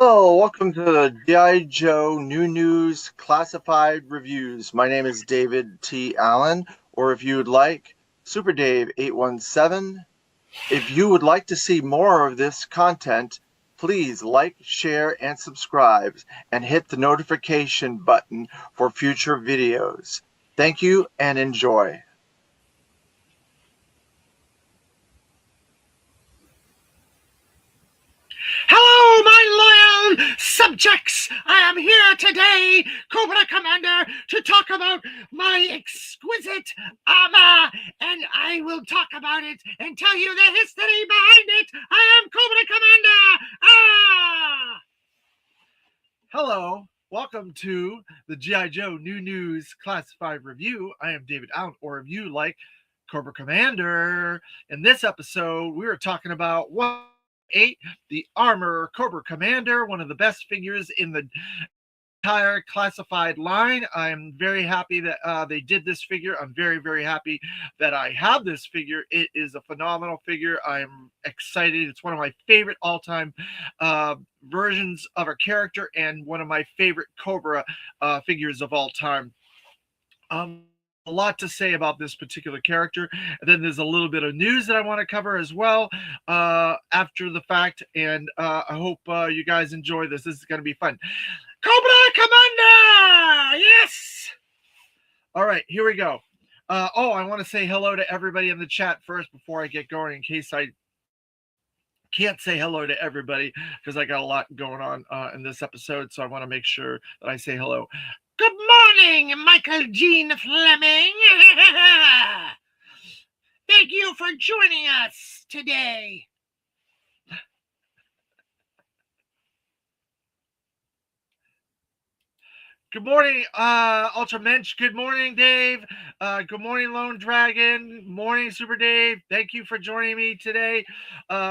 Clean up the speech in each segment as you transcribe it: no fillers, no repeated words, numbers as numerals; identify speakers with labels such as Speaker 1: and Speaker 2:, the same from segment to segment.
Speaker 1: Hello, welcome to the G.I. Joe New News Classified Reviews. My name is David T. Allen, or if you would like, Super Dave 817. If you would like to see more of this content, please like, share, and subscribe, and hit the notification button for future videos. Thank you and enjoy.
Speaker 2: Hello, my loyal subjects! I am here today, Cobra Commander, to talk about my exquisite armor, and I will talk about it and tell you the history behind it. I am Cobra Commander!
Speaker 3: Hello, welcome to the G.I. Joe New News Classified Review. I am David Allen, or if you like, Cobra Commander. In this episode, we are talking about 1/8, the Armor Cobra Commander, one of the best figures in the entire classified line. I'm very happy that they did this figure. I'm very, very happy that I have this figure. It is a phenomenal figure. I'm excited. It's one of my favorite all-time versions of a character and one of my favorite Cobra figures of all time. A lot to say about this particular character. And then there's a little bit of news that I want to cover as well after the fact. And I hope you guys enjoy this. This is going to be fun.
Speaker 2: Cobra Commander! Yes!
Speaker 3: All right, here we go. I want to say hello to everybody in the chat first before I get going, in case I can't say hello to everybody, because I got a lot going on in this episode. So I want to make sure that I say hello.
Speaker 2: Good morning, Michael Jean Fleming. Thank you for joining us today.
Speaker 3: Good morning, Ultramensch. Good morning, Dave. Good morning, Lone Dragon. Morning, Super Dave. Thank you for joining me today.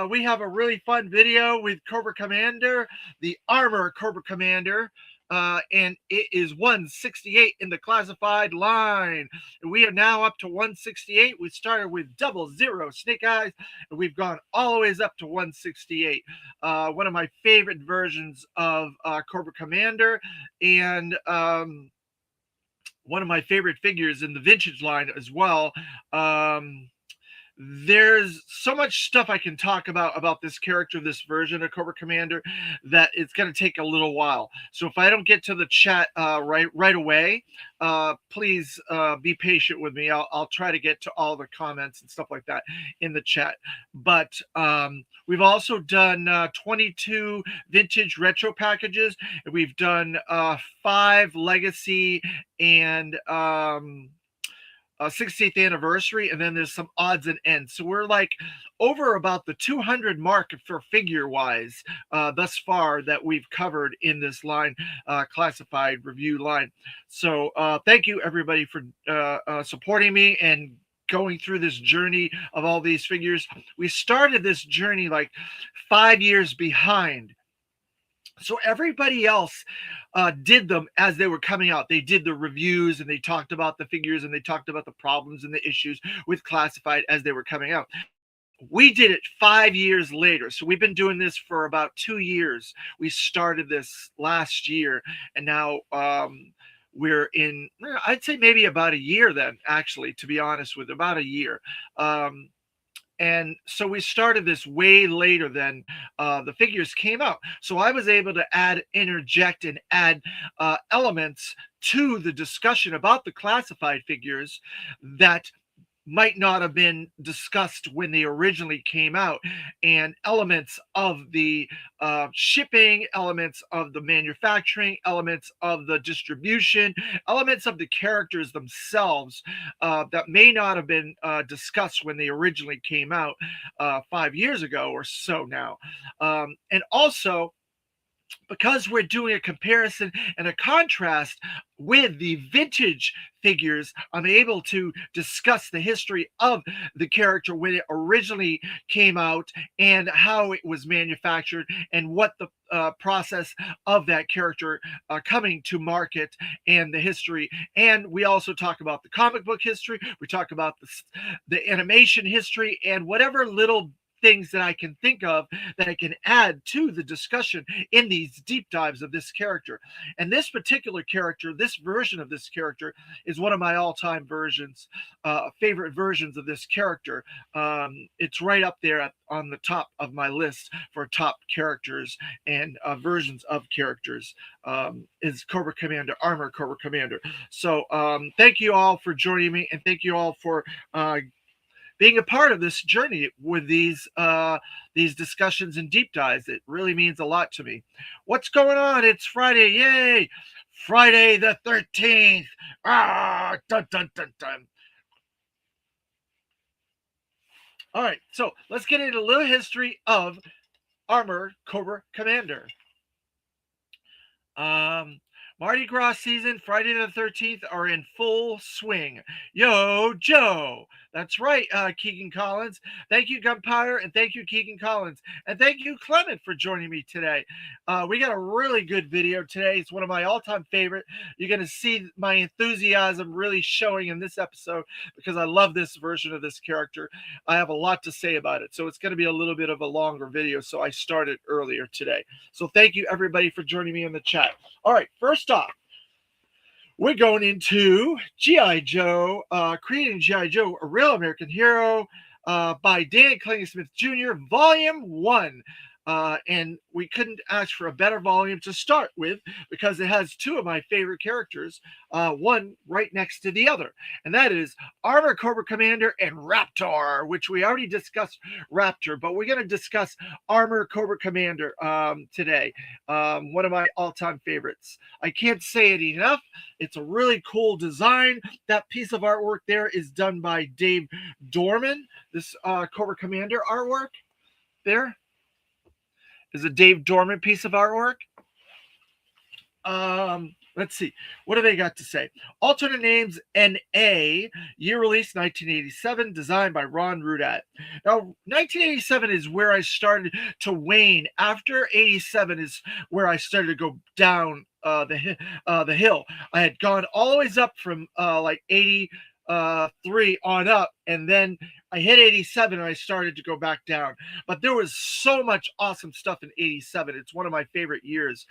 Speaker 3: We have a really fun video with Cobra Commander, the Armor Cobra Commander. And it is 168 in the classified line. And we are now up to 168. We started with 00 Snake Eyes, and we've gone all the ways up to 168. One of my favorite versions of Cobra Commander, and one of my favorite figures in the vintage line as well. There's so much stuff I can talk about this character, this version of Cobra Commander, that it's going to take a little while. So if I don't get to the chat right away, please be patient with me. I'll try to get to all the comments and stuff like that in the chat. But we've also done 22 vintage retro packages, and we've done 5 legacy and 60th anniversary, and then there's some odds and ends. So we're like over about the 200 mark for figure wise thus far that we've covered in this line, classified review line. So thank you everybody for supporting me and going through this journey of all these figures. We started this journey like 5 years behind. So everybody else did them as they were coming out. They did the reviews, and they talked about the figures, and they talked about the problems and the issues with classified as they were coming out. We did it 5 years later. So we've been doing this for about 2 years. We started this last year, and now we're in, I'd say maybe about a year then, actually, to be honest with you, about a year. And so we started this way later than the figures came out. So I was able to interject and add elements to the discussion about the classified figures that might not have been discussed when they originally came out, and elements of the shipping, elements of the manufacturing, elements of the distribution, elements of the characters themselves that may not have been discussed when they originally came out 5 years ago or so now. And also, because we're doing a comparison and a contrast with the vintage figures, I'm able to discuss the history of the character when it originally came out and how it was manufactured and what the process of that character coming to market and the history. And we also talk about the comic book history. We talk about the animation history and whatever little things that I can think of that I can add to the discussion in these deep dives of this character. And this particular character, this version of this character, is one of my all-time favorite versions of this character. It's right up there on the top of my list for top characters and versions of characters. Is Cobra Commander, Armor Cobra Commander. So thank you all for joining me, and thank you all for being a part of this journey with these discussions and deep dives. It really means a lot to me. What's going on? It's Friday. Yay! Friday the 13th. Ah, dun, dun, dun, dun. All right, so let's get into a little history of Armor Cobra Commander. Mardi Gras season, Friday the 13th, are in full swing. Yo, Joe. That's right, Keegan Collins. Thank you, Gunpowder, and thank you, Keegan Collins. And thank you, Clement, for joining me today. We got a really good video today. It's one of my all-time favorite. You're going to see my enthusiasm really showing in this episode because I love this version of this character. I have a lot to say about it, so it's going to be a little bit of a longer video, so I started earlier today. So thank you, everybody, for joining me in the chat. All right, first off, we're going into G.I. Joe, creating G.I. Joe, A Real American Hero, by Dan Klingsmith Jr., Volume 1. And we couldn't ask for a better volume to start with because it has two of my favorite characters, one right next to the other. And that is Armor Cobra Commander and Raptor, which we already discussed Raptor, but we're going to discuss Armor Cobra Commander today. One of my all-time favorites. I can't say it enough. It's a really cool design. That piece of artwork there is done by Dave Dorman. This Cobra Commander artwork there is a Dave Dorman piece of artwork. Let's see. What do they got to say? Alternate names NA, year release 1987, designed by Ron Rudat. Now, 1987 is where I started to wane. After 87 is where I started to go down the hill. I had gone all the ways up from like 83 on up, and then I hit 87 and I started to go back down. But there was so much awesome stuff in 87. It's one of my favorite years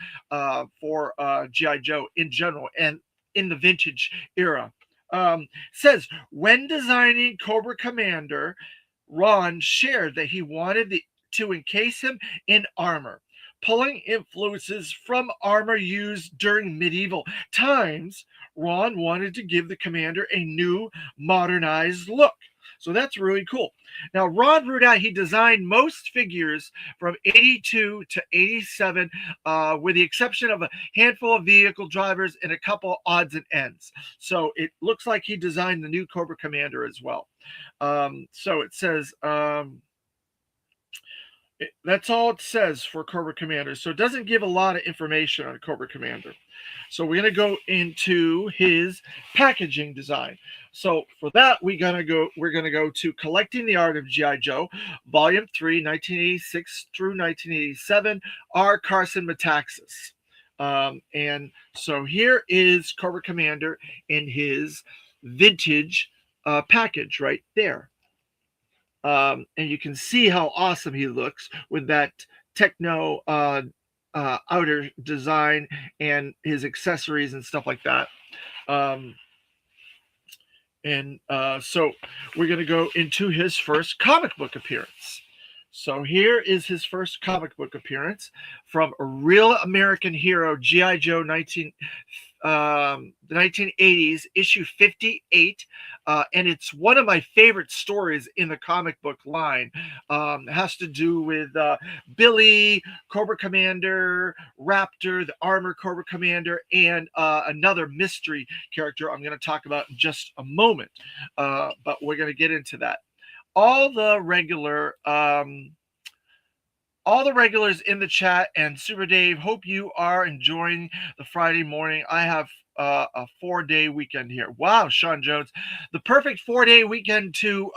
Speaker 3: for G.I. Joe in general and in the vintage era. Says, when designing Cobra Commander, Ron shared that he wanted to encase him in armor, pulling influences from armor used during medieval times. Ron wanted to give the commander a new, modernized look. So that's really cool. Now, Ron Rudat, he designed most figures from 82 to 87, with the exception of a handful of vehicle drivers and a couple odds and ends. So it looks like he designed the new Cobra Commander as well. So it says... that's all it says for Cobra Commander. So it doesn't give a lot of information on Cobra Commander. So we're going to go into his packaging design. So for that, we're going to go to Collecting the Art of G.I. Joe, Volume 3, 1986 through 1987, R. Carson Metaxas. And so here is Cobra Commander in his vintage package right there. And you can see how awesome he looks with that techno outer design and his accessories and stuff like that. So we're going to go into his first comic book appearance. So here is his first comic book appearance from A Real American Hero, G.I. Joe, the 1980s, issue 58, and it's one of my favorite stories in the comic book line. It has to do with Billy, Cobra Commander, Raptor, the Armor Cobra Commander, and another mystery character I'm going to talk about in just a moment, but we're going to get into that. All the regulars in the chat and Super Dave, hope you are enjoying the Friday morning. I have a 4-day weekend here. Wow, Sean Jones, the perfect 4-day weekend to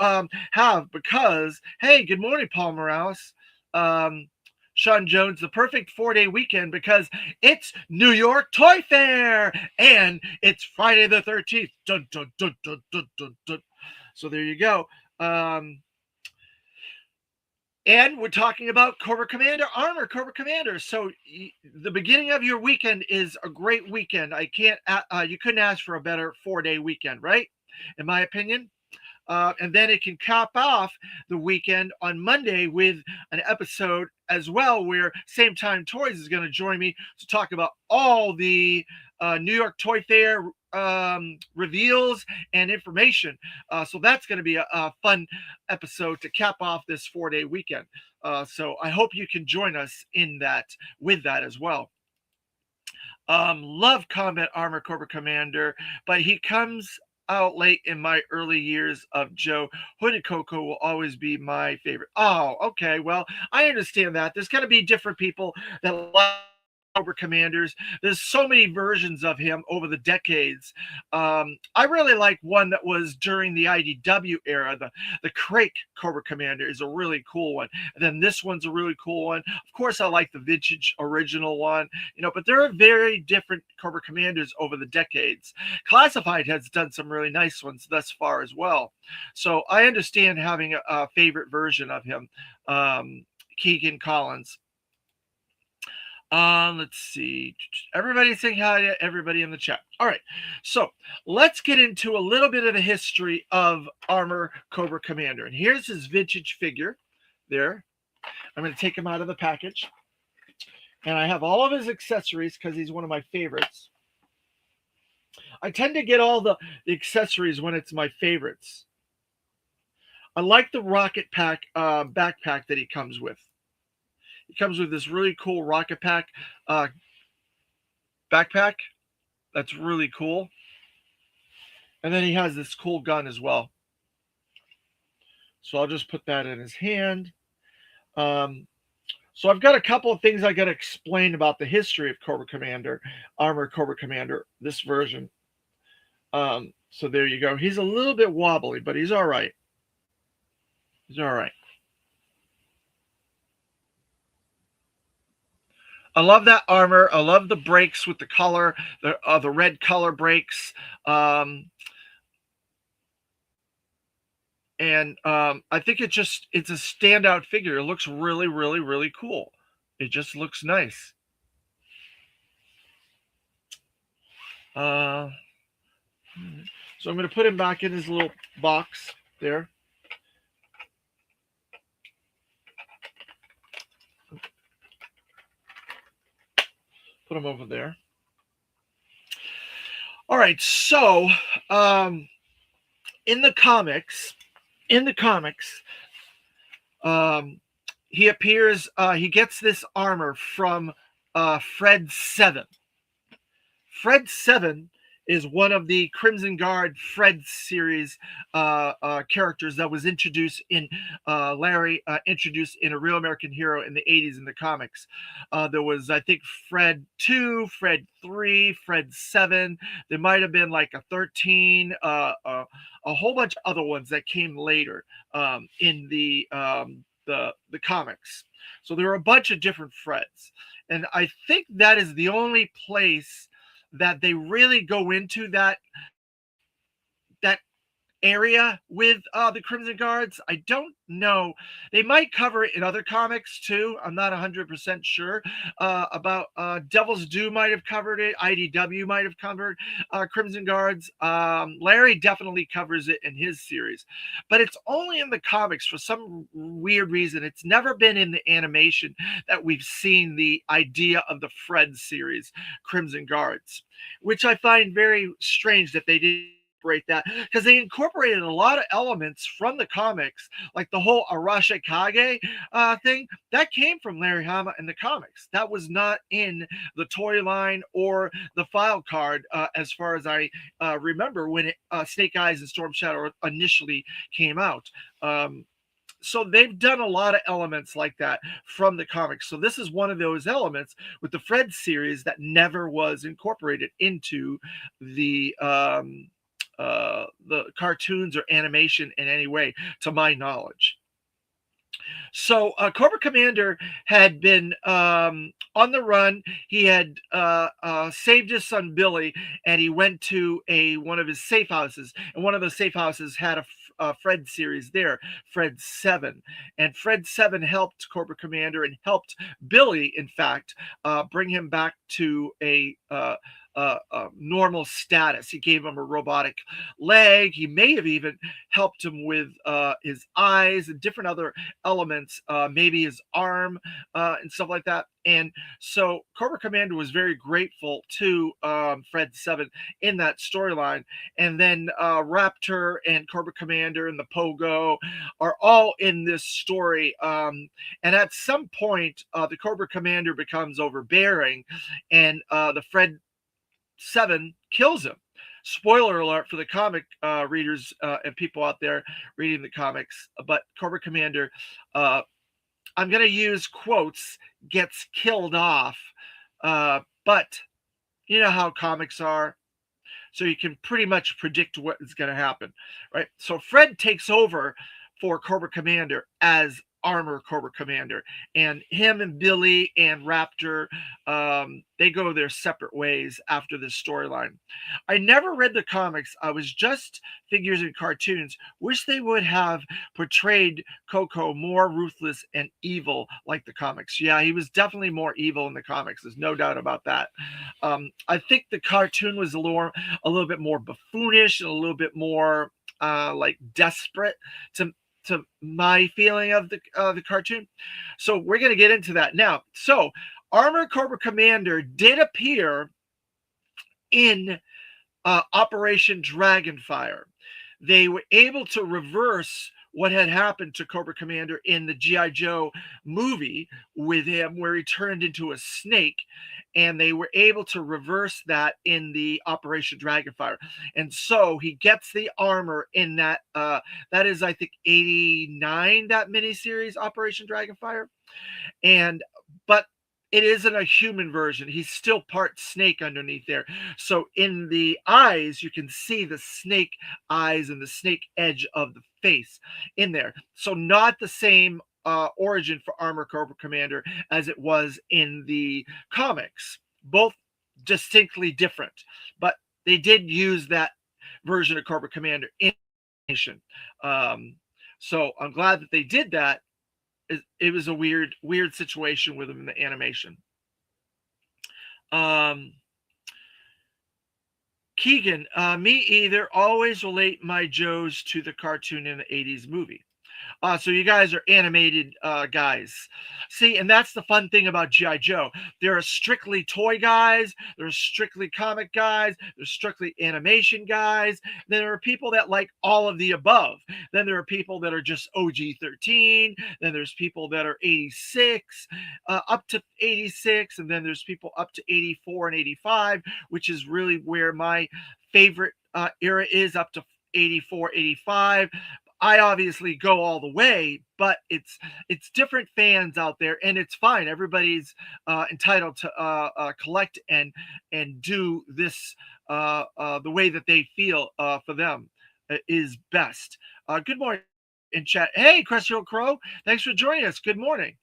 Speaker 3: have because, hey, good morning, Paul Morales. Sean Jones, the perfect 4-day weekend because it's New York Toy Fair and it's Friday the 13th. Dun, dun, dun, dun, dun, dun, dun. So there you go. And we're talking about Cobra Commander armor, Cobra Commander. So the beginning of your weekend is a great weekend. You couldn't ask for a better 4-day weekend, right? In my opinion. And then it can cap off the weekend on Monday with an episode as well, where Same Time Toys is going to join me to talk about all the New York Toy Fair reveals and information. So that's going to be a fun episode to cap off this 4-day weekend. So I hope you can join us in that with that as well. Love Combat Armor Cobra Commander, but he comes out late in my early years of Joe. Hooded Coco will always be my favorite. Oh, okay. Well, I understand that. There's going to be different people that like Cobra Commanders. There's so many versions of him over the decades. I really like one that was during the IDW era. The Crake Cobra Commander is a really cool one. And then this one's a really cool one. Of course, I like the vintage original one, but there are very different Cobra Commanders over the decades. Classified has done some really nice ones thus far as well. So I understand having a favorite version of him, Keegan Collins. Let's see. Everybody's saying hi to everybody in the chat. All right. So let's get into a little bit of the history of Armor Cobra Commander. And here's his vintage figure there. I'm going to take him out of the package. And I have all of his accessories because he's one of my favorites. I tend to get all the accessories when it's my favorites. I like the rocket pack backpack that he comes with. It comes with this really cool rocket pack backpack. That's really cool. And then he has this cool gun as well. So I'll just put that in his hand. So I've got a couple of things I got to explain about the history of Cobra Commander, Armor Cobra Commander, this version. So there you go. He's a little bit wobbly, but he's all right. He's all right. I love that armor. I love the brakes with the color, the red color brakes. And I think it's a standout figure. It looks really, really, really cool. It just looks nice. So I'm going to put him back in his little box there. Put them over there. All right, so in the comics, he appears. He gets this armor from Fred 7. Fred 7 is one of the Crimson Guard Fred series characters that was introduced in Larry introduced in A Real American Hero in the 80s in the comics. There was, I think, Fred 2, Fred 3, Fred 7. There might have been like a 13, a whole bunch of other ones that came later in the comics. So there were a bunch of different Freds. And I think that is the only place that they really go into that area with the Crimson Guards. I don't know. They might cover it in other comics too. I'm not 100% sure about Devil's Due might have covered it. IDW might have covered Crimson Guards. Larry definitely covers it in his series, but it's only in the comics for some weird reason. It's never been in the animation that we've seen the idea of the Fred series, Crimson Guards, which I find very strange that they didn't that, because they incorporated a lot of elements from the comics, like the whole Arashikage thing that came from Larry Hama in the comics. That was not in the toy line or the file card, as far as I remember when Snake Eyes and Storm Shadow initially came out. So they've done a lot of elements like that from the comics. So this is one of those elements with the Fred series that never was incorporated into the cartoons or animation in any way, to my knowledge. So Cobra Commander had been on the run. He had saved his son Billy, and he went to one of his safe houses. And one of the safe houses had Fred series there, Fred 7. And Fred 7 helped Cobra Commander and helped Billy, in fact, bring him back to a normal status. He gave him a robotic leg. He may have even helped him with his eyes and different other elements, maybe his arm and stuff like that. And so Cobra Commander was very grateful to Fred 7 in that storyline. And then Raptor and Cobra Commander and the Pogo are all in this story. And at some point, the Cobra Commander becomes overbearing, and the Fred 7 kills him. Spoiler alert for the comic readers and people out there reading the comics. But Cobra Commander, I'm going to use quotes, gets killed off. But you know how comics are. So you can pretty much predict what is going to happen, right? So Fred takes over for Cobra Commander as Armor Cobra Commander, and him and Billy and Raptor, they go their separate ways after this storyline. I never read the comics. I was just figures and cartoons. Wish they would have portrayed Coco more ruthless and evil like the comics. Yeah, he was definitely more evil in the comics. There's no doubt about that. I think the cartoon was a little bit more buffoonish and a little bit more like desperate to my feeling of the cartoon. So we're going to get into that now. So Armor Cobra Commander did appear in Operation Dragonfire. They were able to reverse what had happened to Cobra Commander in the G.I. Joe movie with him, where he turned into a snake, and they were able to reverse that in the Operation Dragonfire. And so he gets the armor in that, that is, I think, 89, that miniseries, Operation Dragonfire. But it isn't a human version. He's still part snake underneath there. So in the eyes, you can see the snake eyes and the snake edge of the face in there. So not the same origin for Armor Cobra Commander as it was in the comics. Both distinctly different, but they did use that version of Cobra Commander in animation. So I'm glad that they did that. It was a weird situation with him in the animation. Keegan, me either. Always relate my Joes to the cartoon in the 80s movie. So you guys are animated guys. See, and that's the fun thing about G.I. Joe. There are strictly toy guys. There's strictly comic guys. There's strictly animation guys. Then there are people that like all of the above. Then there are people that are just OG-13. Then there's people that are 86, up to 86. And then there's people up to 84 and 85, which is really where my favorite era is, up to 84, 85. I obviously go all the way, but it's different fans out there, and it's fine. Everybody's entitled to collect and do this the way that they feel for them is best. Good morning in chat. Hey, Crestfield Crow, thanks for joining us. Good morning.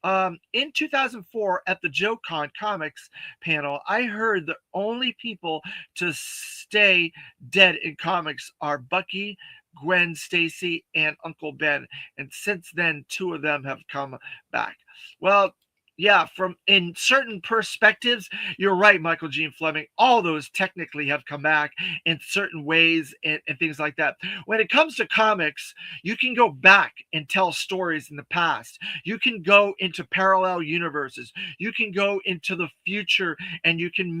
Speaker 3: In 2004 at the JoeCon Comics panel, I heard the only people to stay dead in comics are Bucky, Gwen Stacy, and Uncle Ben. And since then, two of them have come back. Well, yeah, from in certain perspectives, you're right, Michael Gene Fleming. All those technically have come back in certain ways and things like that. When it comes to comics, you can go back and tell stories in the past. You can go into parallel universes. You can go into the future, and you can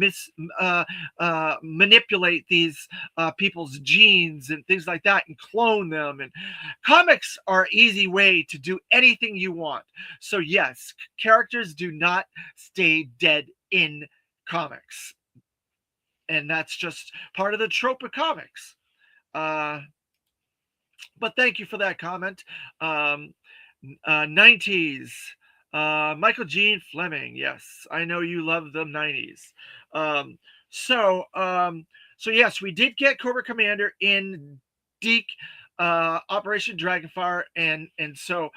Speaker 3: manipulate these people's genes and things like that and clone them. And comics are an easy way to do anything you want. So yes, characters do not stay dead in comics, and that's just part of the trope of comics. But thank you for that comment. 90s, Michael Gene Fleming. Yes, I know you love the 90s. So yes, we did get Cobra Commander in Deke, Operation Dragonfire, and so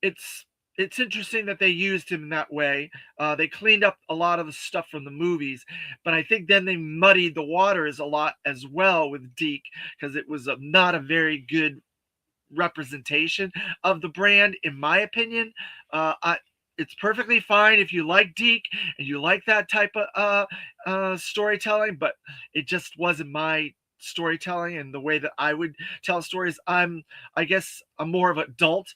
Speaker 3: it's it's interesting that they used him in that way. They cleaned up a lot of the stuff from the movies, but I think then they muddied the waters a lot as well with Deke, because it was not a very good representation of the brand, in my opinion. It's perfectly fine if you like Deke and you like that type of storytelling, but it just wasn't my storytelling and the way that I would tell stories. I guess, I'm more of an adult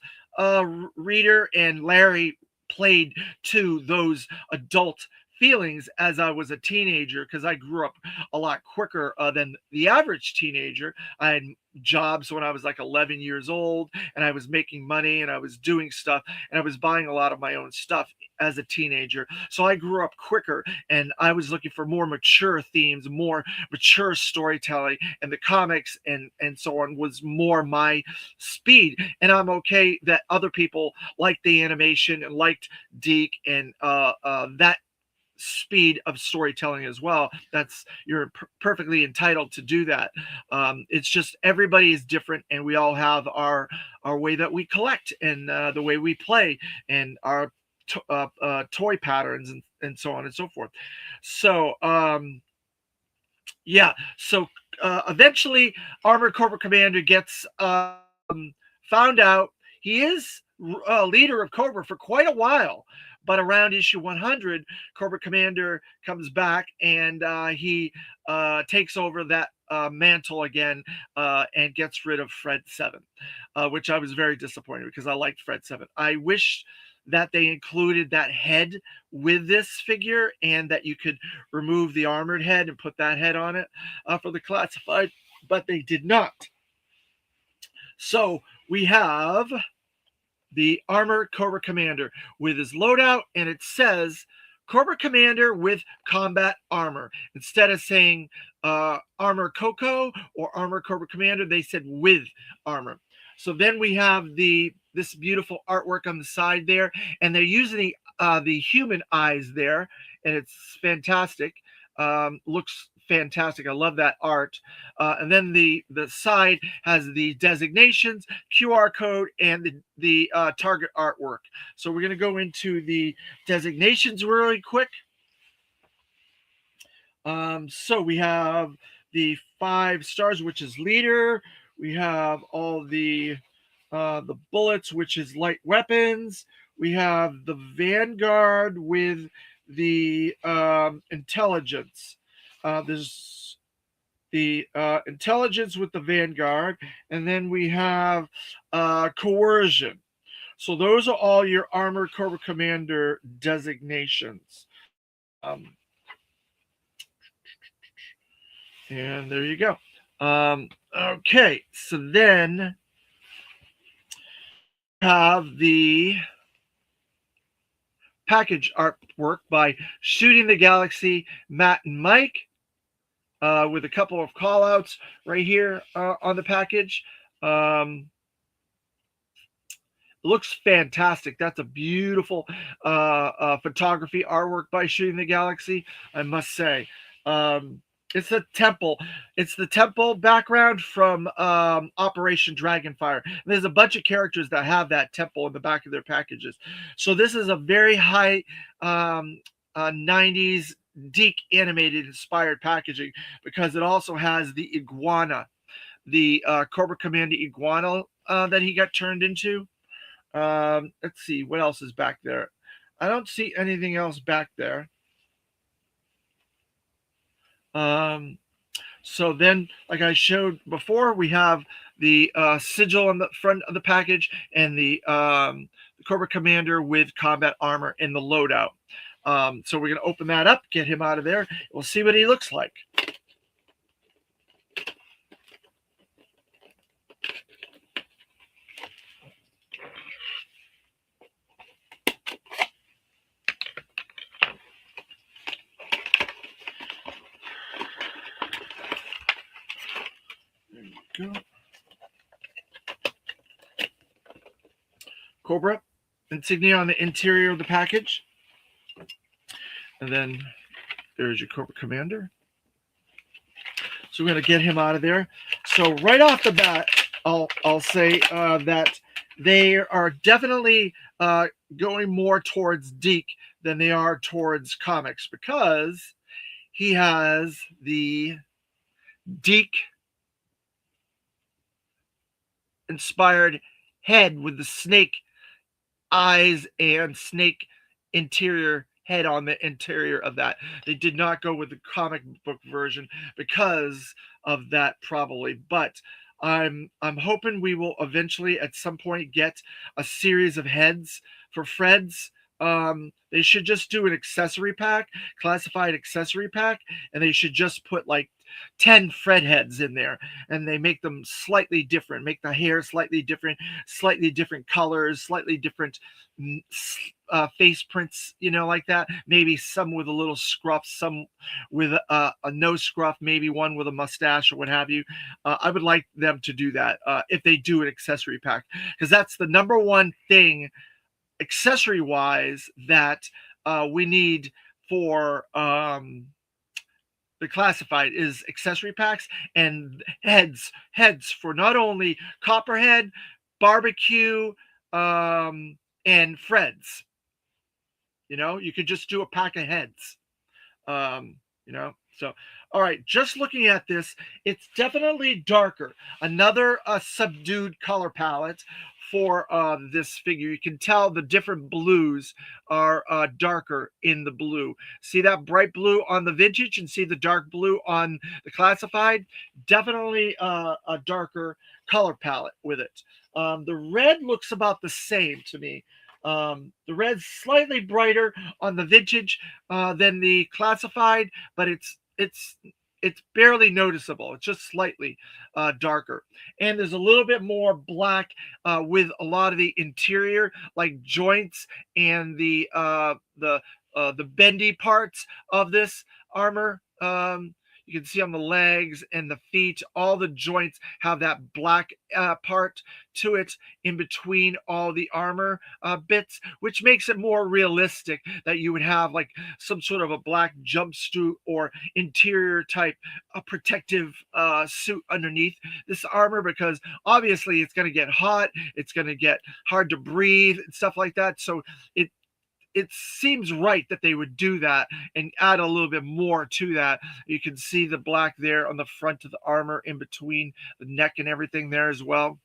Speaker 3: reader, and Larry played to those adult feelings as I was a teenager, because I grew up a lot quicker than the average teenager. I had jobs when I was like 11 years old, and I was making money, and I was doing stuff, and I was buying a lot of my own stuff as a teenager. So I grew up quicker, and I was looking for more mature themes, more mature storytelling, and the comics and so on was more my speed. And I'm okay that other people liked the animation and liked Deke and that speed of storytelling as well. You're perfectly entitled to do that. It's just everybody is different, and we all have our way that we collect, and the way we play, and our toy patterns, and so on and so forth. So yeah, so eventually Armored Cobra Commander gets found out. He is leader of Cobra for quite a while, but around issue 100, Cobra Commander comes back, and he takes over that mantle again, and gets rid of Fred 7, which I was very disappointed, because I liked Fred 7. I wish that they included that head with this figure, and that you could remove the armored head and put that head on it for the classified, but they did not. So we have the Armored Cobra Commander with his loadout, and it says Cobra Commander with combat armor. Instead of saying Armor Coco or Armored Cobra Commander, they said with armor. So then we have this beautiful artwork on the side there, and they're using the human eyes there, and it's fantastic. Looks fantastic. I love that art. And then the side has the designations, QR code, and the target artwork. So we're going to go into the designations really quick. So we have the 5 stars, which is leader. We have all the bullets, which is light weapons. We have the Vanguard with the intelligence. There's the intelligence with the Vanguard, and then we have coercion. So those are all your Armored Cobra Commander designations. And there you go. Okay, so then have the package artwork by Shooting the Galaxy, Matt and Mike, with a couple of call outs right here on the package. Looks fantastic. That's a beautiful photography artwork by Shooting the Galaxy, I must say. It's the temple. It's the temple background from Operation Dragonfire. And there's a bunch of characters that have that temple in the back of their packages. So this is a very high 90s Deke animated inspired packaging, because it also has the iguana, the Cobra Commander iguana that he got turned into. Let's see what else is back there. I don't see anything else back there. So then, like I showed before, we have the sigil on the front of the package, and the Cobra Commander with combat armor in the loadout. So we're going to open that up, get him out of there. We'll see what he looks like. Go. Cobra insignia on the interior of the package, and then there's your Cobra Commander. So we're going to get him out of there. So right off the bat, I'll say that they are definitely going more towards Deke than they are towards comics, because he has the Deke inspired head with the snake eyes and snake interior head on the interior of that. They did not go with the comic book version because of that, probably. But I'm hoping we will eventually at some point get a series of heads for Fred's. They should just do an accessory pack, classified accessory pack, and they should just put like 10 Fred heads in there, and they make them slightly different, make the hair slightly different colors, slightly different face prints, like that. Maybe some with a little scruff, some with a no scruff, maybe one with a mustache or what have you. I would like them to do that if they do an accessory pack, because that's the number one thing accessory wise that we need for the classified is accessory packs and heads for not only Copperhead, Barbecue, and Fred's. You could just do a pack of heads. um so, all right, just looking at this, it's definitely darker, another subdued color palette for this figure. You can tell the different blues are darker in the blue. See that bright blue on the vintage and see the dark blue on the classified. Definitely a darker color palette with it. The red looks about the same to me. The red's slightly brighter on the vintage than the classified, but it's barely noticeable. It's just slightly darker, and there's a little bit more black with a lot of the interior, like joints and the bendy parts of this armor. You can see on the legs and the feet, all the joints have that black part to it in between all the armor bits, which makes it more realistic that you would have like some sort of a black jumpsuit or interior type protective suit underneath this armor, because obviously it's going to get hot, it's going to get hard to breathe and stuff like that. So it seems right that they would do that and add a little bit more to that. You can see the black there on the front of the armor in between the neck and everything there as well.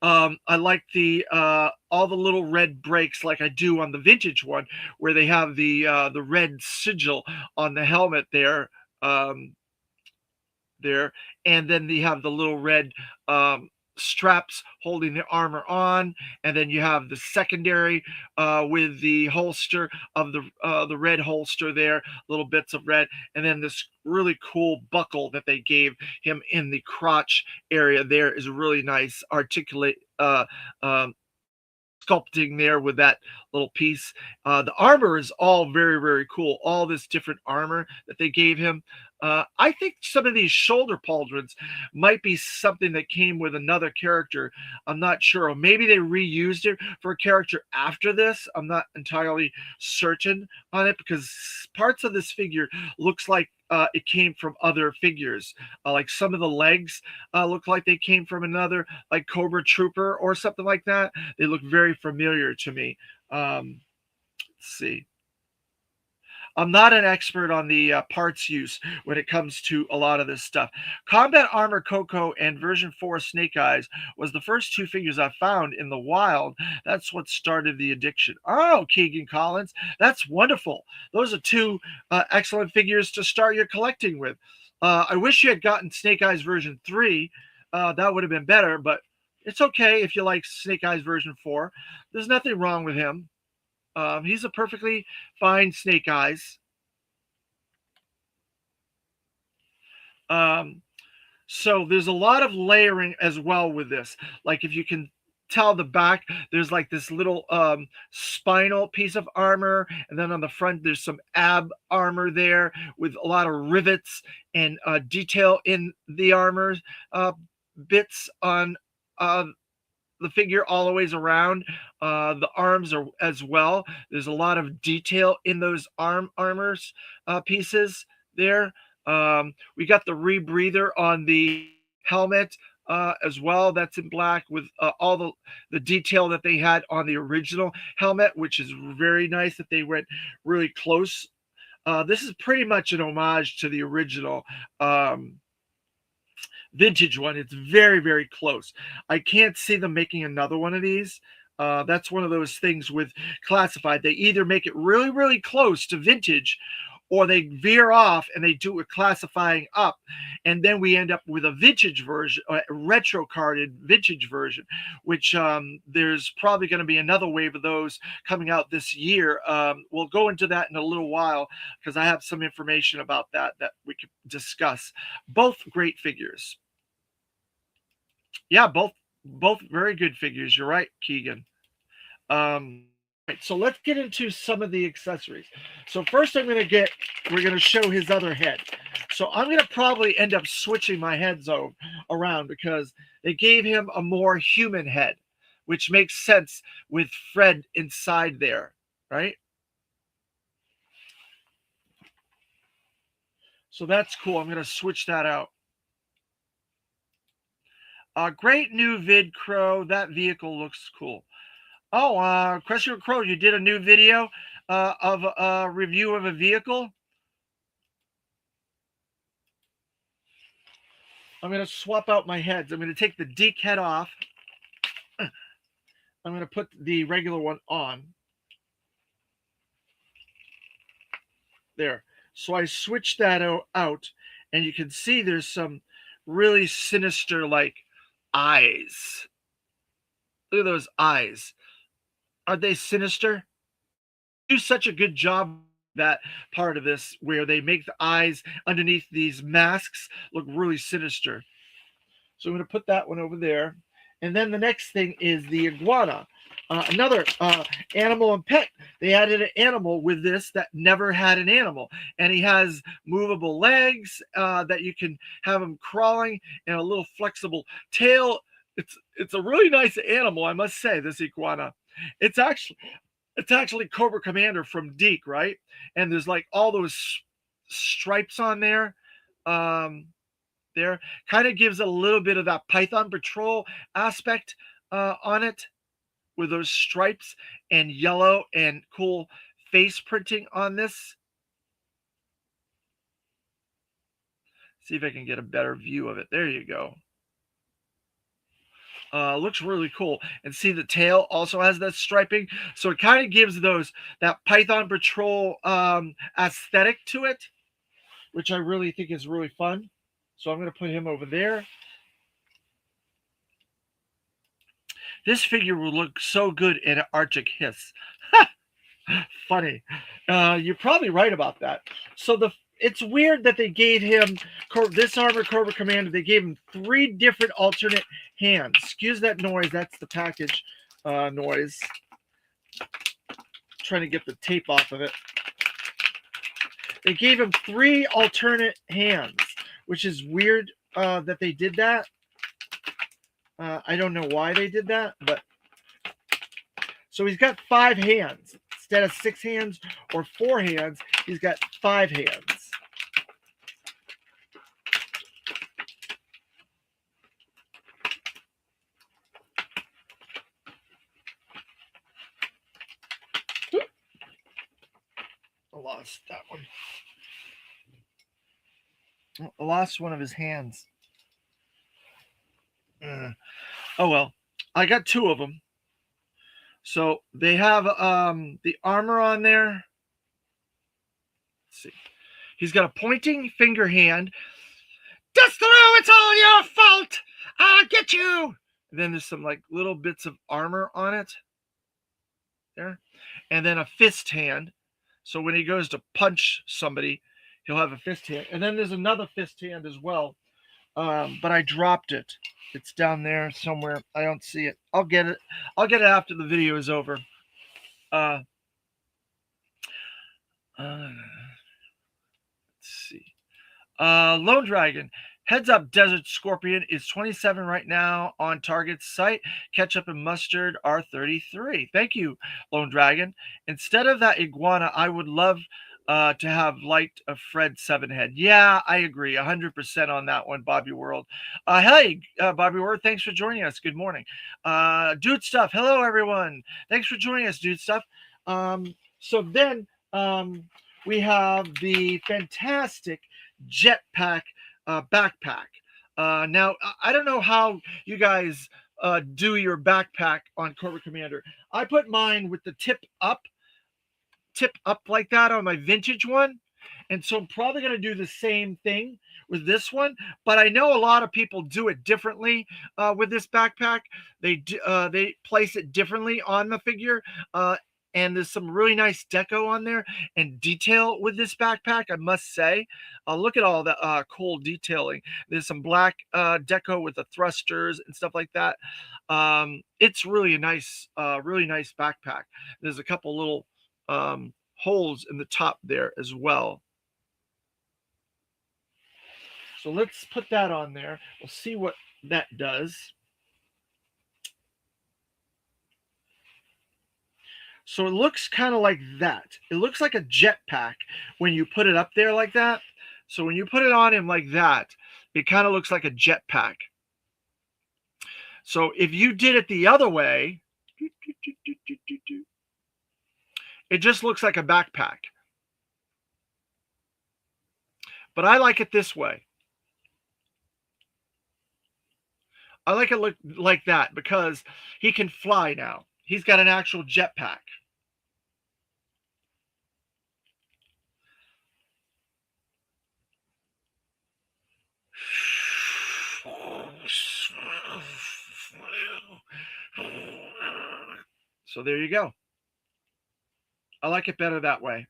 Speaker 3: I like the all the little red breaks like I do on the vintage one, where they have the red sigil on the helmet there. There, and then they have the little red straps holding the armor on, and then you have the secondary with the holster of the red holster there, little bits of red, and then this really cool buckle that they gave him in the crotch area there is really nice, articulate sculpting there with that little piece. The armor is all very, very cool. All this different armor that they gave him. I think some of these shoulder pauldrons might be something that came with another character. I'm not sure. Or maybe they reused it for a character after this. I'm not entirely certain on it, because parts of this figure looks like it came from other figures. Like some of the legs look like they came from another, like Cobra Trooper or something like that. They look very familiar to me. Let's see. I'm not an expert on the parts use when it comes to a lot of this stuff. Combat Armor Coco and version 4 Snake Eyes was the first two figures I found in the wild. That's what started the addiction. Oh, Keegan Collins, that's wonderful. Those are two excellent figures to start your collecting with. I wish you had gotten Snake Eyes version 3. That would have been better, but it's okay if you like Snake Eyes version 4. There's nothing wrong with him. He's a perfectly fine Snake Eyes. So there's a lot of layering as well with this. Like if you can tell the back, there's like this little spinal piece of armor, and then on the front there's some ab armor there with a lot of rivets and detail in the armor bits on the figure all the ways around. The arms are as well. There's a lot of detail in those armors pieces there. We got the rebreather on the helmet as well. That's in black with all the detail that they had on the original helmet, which is very nice that they went really close. This is pretty much an homage to the original vintage one. It's very, very close. I can't see them making another one of these. That's one of those things with classified. They either make it really, really close to vintage, or they veer off and they do a classifying up, and then we end up with a vintage version, a retro carded vintage version, which there's probably going to be another wave of those coming out this year. We'll go into that in a little while because I have some information about that we could discuss. Both great figures. Yeah, both very good figures. You're right, Keegan. Right, so let's get into some of the accessories. So first we're going to show his other head. So I'm going to probably end up switching my heads around because they gave him a more human head, which makes sense with Fred inside there, right? So that's cool. I'm going to switch that out. Great new vid, Crow. That vehicle looks cool. Oh, Crusher Crow, you did a new video of a review of a vehicle? I'm going to swap out my heads. I'm going to take the Deke head off. I'm going to put the regular one on. There. So I switched that out, and you can see there's some really sinister, like, eyes. Look at those eyes. Are they sinister? They do such a good job that part of this where they make the eyes underneath these masks look really sinister. So I'm going to put that one over there. And then the next thing is the iguana. Another animal and pet. They added an animal with this that never had an animal. And he has movable legs that you can have him crawling, and a little flexible tail. It's a really nice animal, I must say, this iguana. It's actually Cobra Commander from Deke, right? And there's like all those stripes on there. There kind of gives a little bit of that Python Patrol aspect on it, with those stripes and yellow and cool face printing on this. See if I can get a better view of it. There you go. Looks really cool. And see, the tail also has that striping, so it kind of gives that Python Patrol aesthetic to it, which I really think is really fun. So I'm going to put him over there. This figure will look so good in an Arctic Hiss. Funny. You're probably right about that. So it's weird that they gave him this Armored Cobra Commander. They gave him 3 different alternate hands. Excuse that noise. That's the package noise. Trying to get the tape off of it. They gave him 3 alternate hands, which is weird that they did that. I don't know why they did that, but so he's got 5 hands instead of 6 hands or 4 hands. He's got 5 hands. I lost that one. I lost one of his hands. Oh well, I got 2 of them. So they have the armor on there. Let's see. He's got a pointing finger hand. Destro, it's all your fault. I'll get you. And then there's some like little bits of armor on it. There. And then a fist hand. So when he goes to punch somebody, he'll have a fist hand. And then there's another fist hand as well. But I dropped it. It's down there somewhere. I don't see it. I'll get it. I'll get it after the video is over. Let's see. Lone Dragon. Heads up, Desert Scorpion is 27 right now on Target's site. Ketchup and mustard are 33. Thank you, Lone Dragon. Instead of that iguana, I would love to have liked a Fred Sevenhead. Yeah, I agree 100% on that one, Bobby World. Hey, Bobby World, thanks for joining us. Good morning. Dude Stuff, hello, everyone. Thanks for joining us, Dude Stuff. So then we have the fantastic Jetpack backpack. Now, I don't know how you guys do your backpack on Cobra Commander. I put mine with the tip up like that on my vintage one. And so I'm probably going to do the same thing with this one, but I know a lot of people do it differently with this backpack. They place it differently on the figure, and there's some really nice deco on there and detail with this backpack, I must say. Look at all the cool detailing. There's some black deco with the thrusters and stuff like that. It's really a nice, really nice backpack. There's a couple little holes in the top there as well. So let's put that on there. We'll see what that does. So it looks kind of like that. It looks like a jetpack when you put it up there like that. So when you put it on him like that, it kind of looks like a jetpack. So if you did it the other way, it just looks like a backpack. But I like it this way. I like it look like that because he can fly now. He's got an actual jetpack. So there you go. I like it better that way.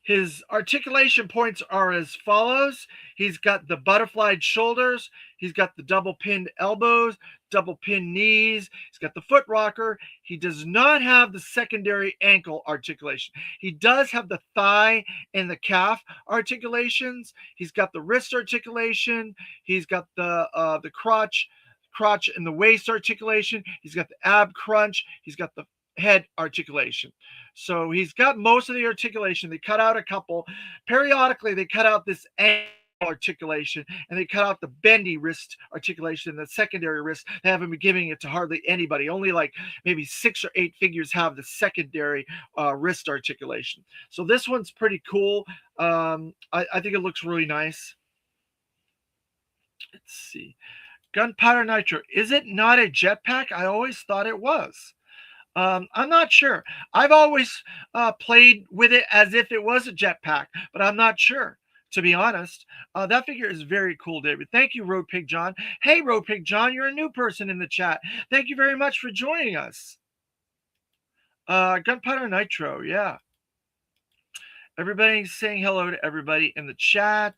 Speaker 3: His articulation points are as follows. He's got the butterflied shoulders. He's got the double pinned elbows, double pinned knees. He's got the foot rocker. He does not have the secondary ankle articulation. He does have the thigh and the calf articulations. He's got the wrist articulation. He's got the crotch and the waist articulation. He's got the ab crunch. He's got the head articulation. So he's got most of the articulation. They cut out a couple. Periodically, they cut out this ankle articulation and they cut out the bendy wrist articulation, the secondary wrist. They haven't been giving it to hardly anybody. Only like maybe 6 or 8 figures have the secondary wrist articulation. So this one's pretty cool. I think it looks really nice. Let's see. Gunpowder Nitro. Is it not a jetpack? I always thought it was. I'm not sure. I've always played with it as if it was a jetpack, but I'm not sure, to be honest. That figure is very cool, David. Thank you, Road Pig John. Hey, Road Pig John, you're a new person in the chat. Thank you very much for joining us. Gunpowder Nitro, yeah. Everybody's saying hello to everybody in the chat.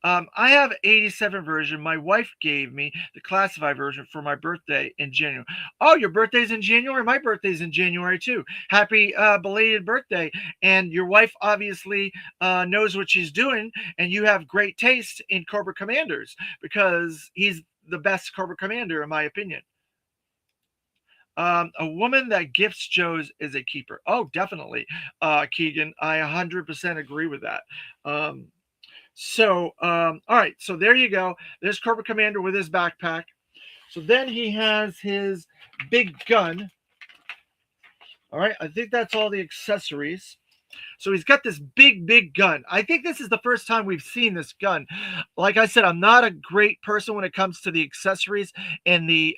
Speaker 3: I have 87 version. My wife gave me the classified version for my birthday in January. Oh, your birthday's in January? My birthday's in January too. Happy belated birthday. And your wife obviously knows what she's doing, and you have great taste in Cobra Commanders because he's the best Cobra Commander in my opinion. A woman that gifts Joe's is a keeper. Oh, definitely, Keegan. I 100% agree with that. All right. So there you go. There's Cobra Commander with his backpack. So then he has his big gun. All right. I think that's all the accessories. So he's got this big gun. I think this is the first time we've seen this gun. Like I said, I'm not a great person when it comes to the accessories and the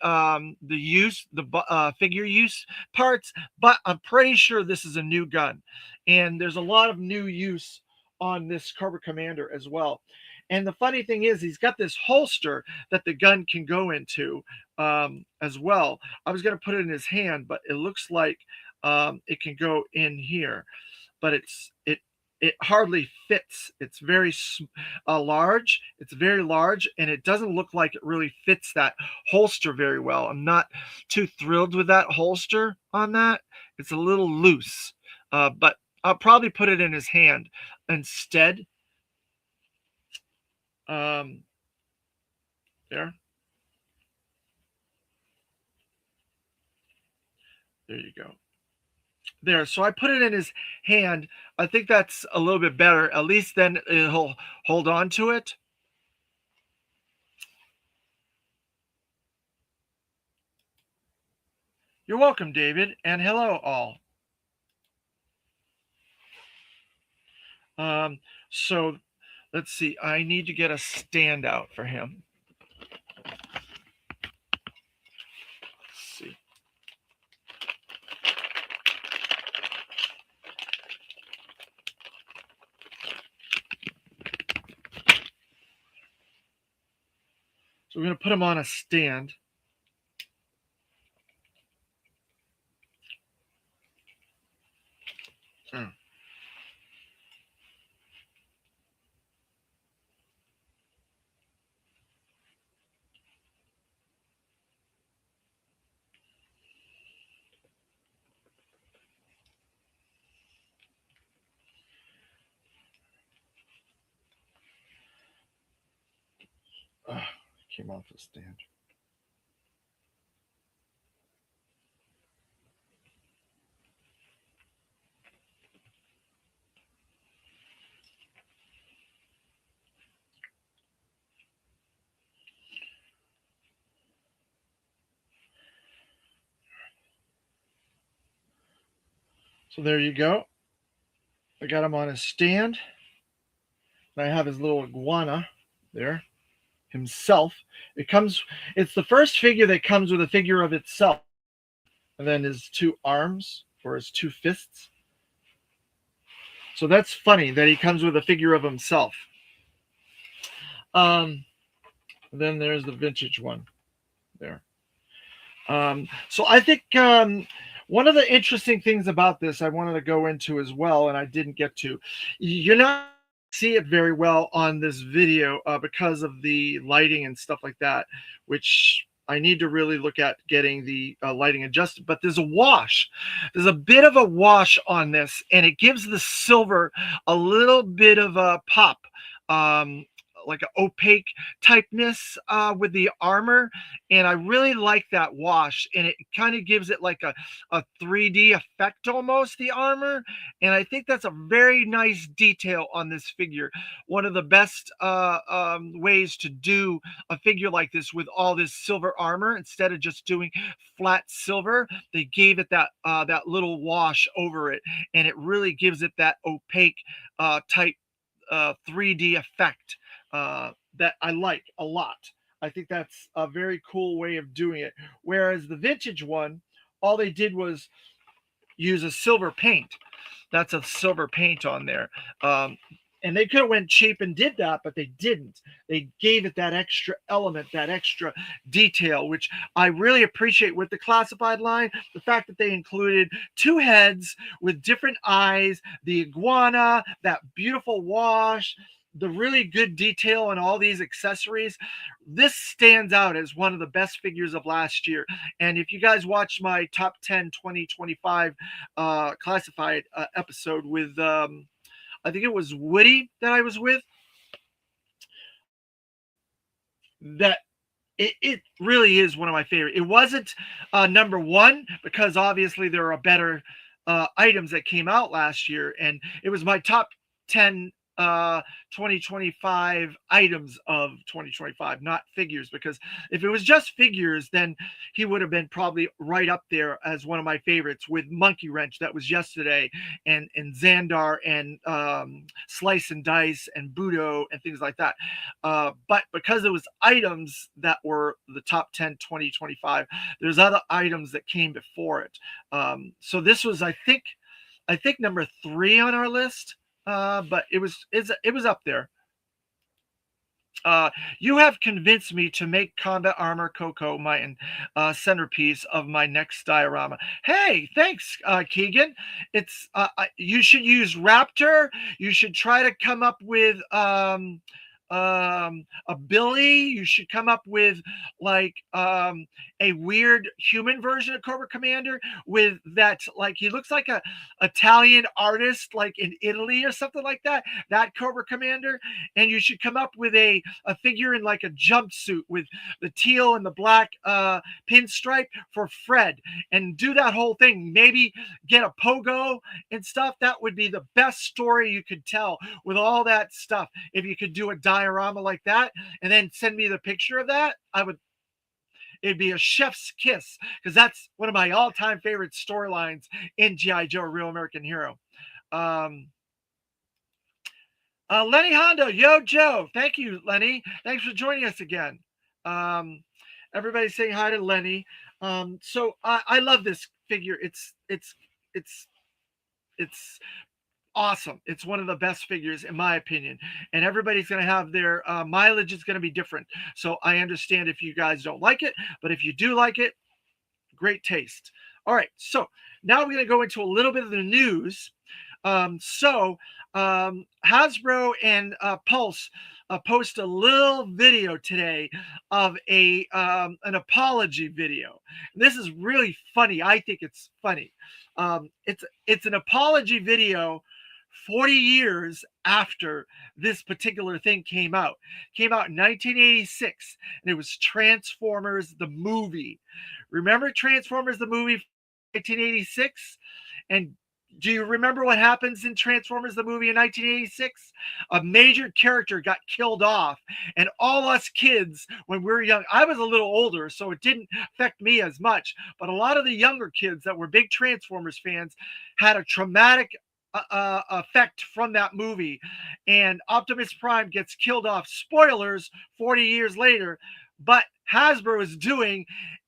Speaker 3: figure use parts, but I'm pretty sure this is a new gun. And there's a lot of new use on this Cobra Commander as well. And the funny thing is, he's got this holster that the gun can go into as well. I was going to put it in his hand, but it looks like it can go in here. But it hardly fits. It's very large. It's very large, and it doesn't look like it really fits that holster very well. I'm not too thrilled with that holster on that. It's a little loose, but I'll probably put it in his hand instead. There. There you go. there. So I put it in his hand. I think that's a little bit better. At least then he'll hold on to it. You're welcome, David, and hello all. So let's see. I need to get a stand out for him. Let's see. So we're going to put him on a stand. Came off the stand. So there you go. I got him on his stand. And I have his little iguana there himself. It's the first figure that comes with a figure of itself. And then his two arms or his two fists. So that's funny that he comes with a figure of himself. Then there's the vintage one there. So I think one of the interesting things about this I wanted to go into as well, and I didn't get to, you're not see it very well on this video because of the lighting and stuff like that, which I need to really look at getting the lighting adjusted. But there's a wash. There's a bit of a wash on this, and it gives the silver a little bit of a pop. Like an opaque typeness with the armor, and I really like that wash, and it kind of gives it like a 3D effect almost, the armor, and I think that's a very nice detail on this figure. One of the best ways to do a figure like this with all this silver armor instead of just doing flat silver. They gave it that little wash over it, and it really gives it that opaque type 3D effect that I like a lot. I think that's a very cool way of doing it. Whereas the vintage one, all they did was use a silver paint. That's a silver paint on there. And they could have went cheap and did that, but they didn't. They gave it that extra element, that extra detail, which I really appreciate with the classified line. The fact that they included two heads with different eyes, the iguana, that beautiful wash, the really good detail on all these accessories. This stands out as one of the best figures of last year. And if you guys watched my top 10 2025 classified episode with I think it was Woody that I was with, that it really is one of my favorite. It wasn't number one because obviously there are better items that came out last year, and it was my top 10 2025 items of 2025, not figures, because if it was just figures, then he would have been probably right up there as one of my favorites with Monkey Wrench that was yesterday, and Xandar, and Slice and Dice and Budo and things like that. But because it was items that were the top 10 2025, there's other items that came before it. So this was, I think number 3 on our list. But it was up there. You have convinced me to make Combat Armor Coco my centerpiece of my next diorama. Hey, thanks, Keegan. It's you should use Raptor. You should try to come up with a Billy. You should come up with like a weird human version of Cobra Commander with that, like he looks like a Italian artist, like in Italy or something like that. That Cobra Commander, and you should come up with a figure in like a jumpsuit with the teal and the black pinstripe for Fred, and do that whole thing. Maybe get a pogo and stuff. That would be the best story you could tell with all that stuff. If you could do a diorama like that and then send me the picture of that, I would. It'd be a chef's kiss, because that's one of my all-time favorite storylines in GI Joe: Real American Hero. Um, Lenny Hondo, yo Joe, thank you, Lenny. Thanks for joining us again. Everybody's saying hi to Lenny. So I love this figure. It's awesome. It's one of the best figures in my opinion, and everybody's going to have their mileage is going to be different. So I understand if you guys don't like it, but if you do like it, great taste. All right, so now we're going to go into a little bit of the news. Hasbro and Pulse post a little video today of an apology video. And this is really funny. I think it's funny. It's an apology video 40 years after this particular thing came out. Came out in 1986, and it was Transformers the movie. Remember Transformers the movie, 1986? And do you remember what happens in Transformers the movie in 1986? A major character got killed off, and all us kids, when we were young, I was a little older, so it didn't affect me as much, but a lot of the younger kids that were big Transformers fans had a traumatic effect from that movie, and Optimus Prime gets killed off. Spoilers 40 years later, but Hasbro is doing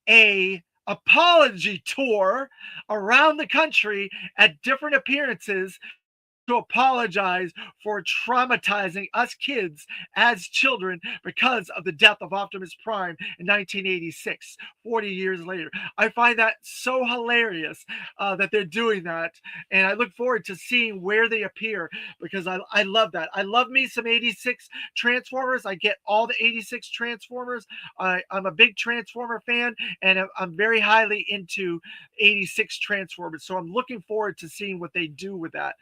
Speaker 3: a apology tour around the country at different appearances to apologize for traumatizing us kids as children because of the death of Optimus Prime in 1986, 40 years later. I find that so hilarious that they're doing that, and I look forward to seeing where they appear, because I love that. I love me some 86 Transformers. I get all the 86 Transformers. I'm a big Transformer fan, and I'm very highly into 86 Transformers, so I'm looking forward to seeing what they do with that.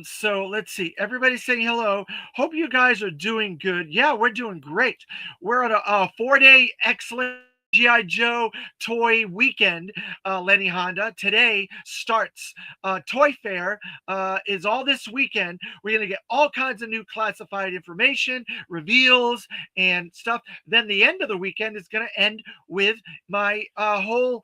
Speaker 3: So let's see. Everybody's saying hello. Hope you guys are doing good. Yeah, we're doing great. We're on a 4-day excellent GI Joe toy weekend, Lenny Honda. Today starts Toy Fair is all this weekend. We're going to get all kinds of new classified information, reveals, and stuff. Then the end of the weekend is going to end with my whole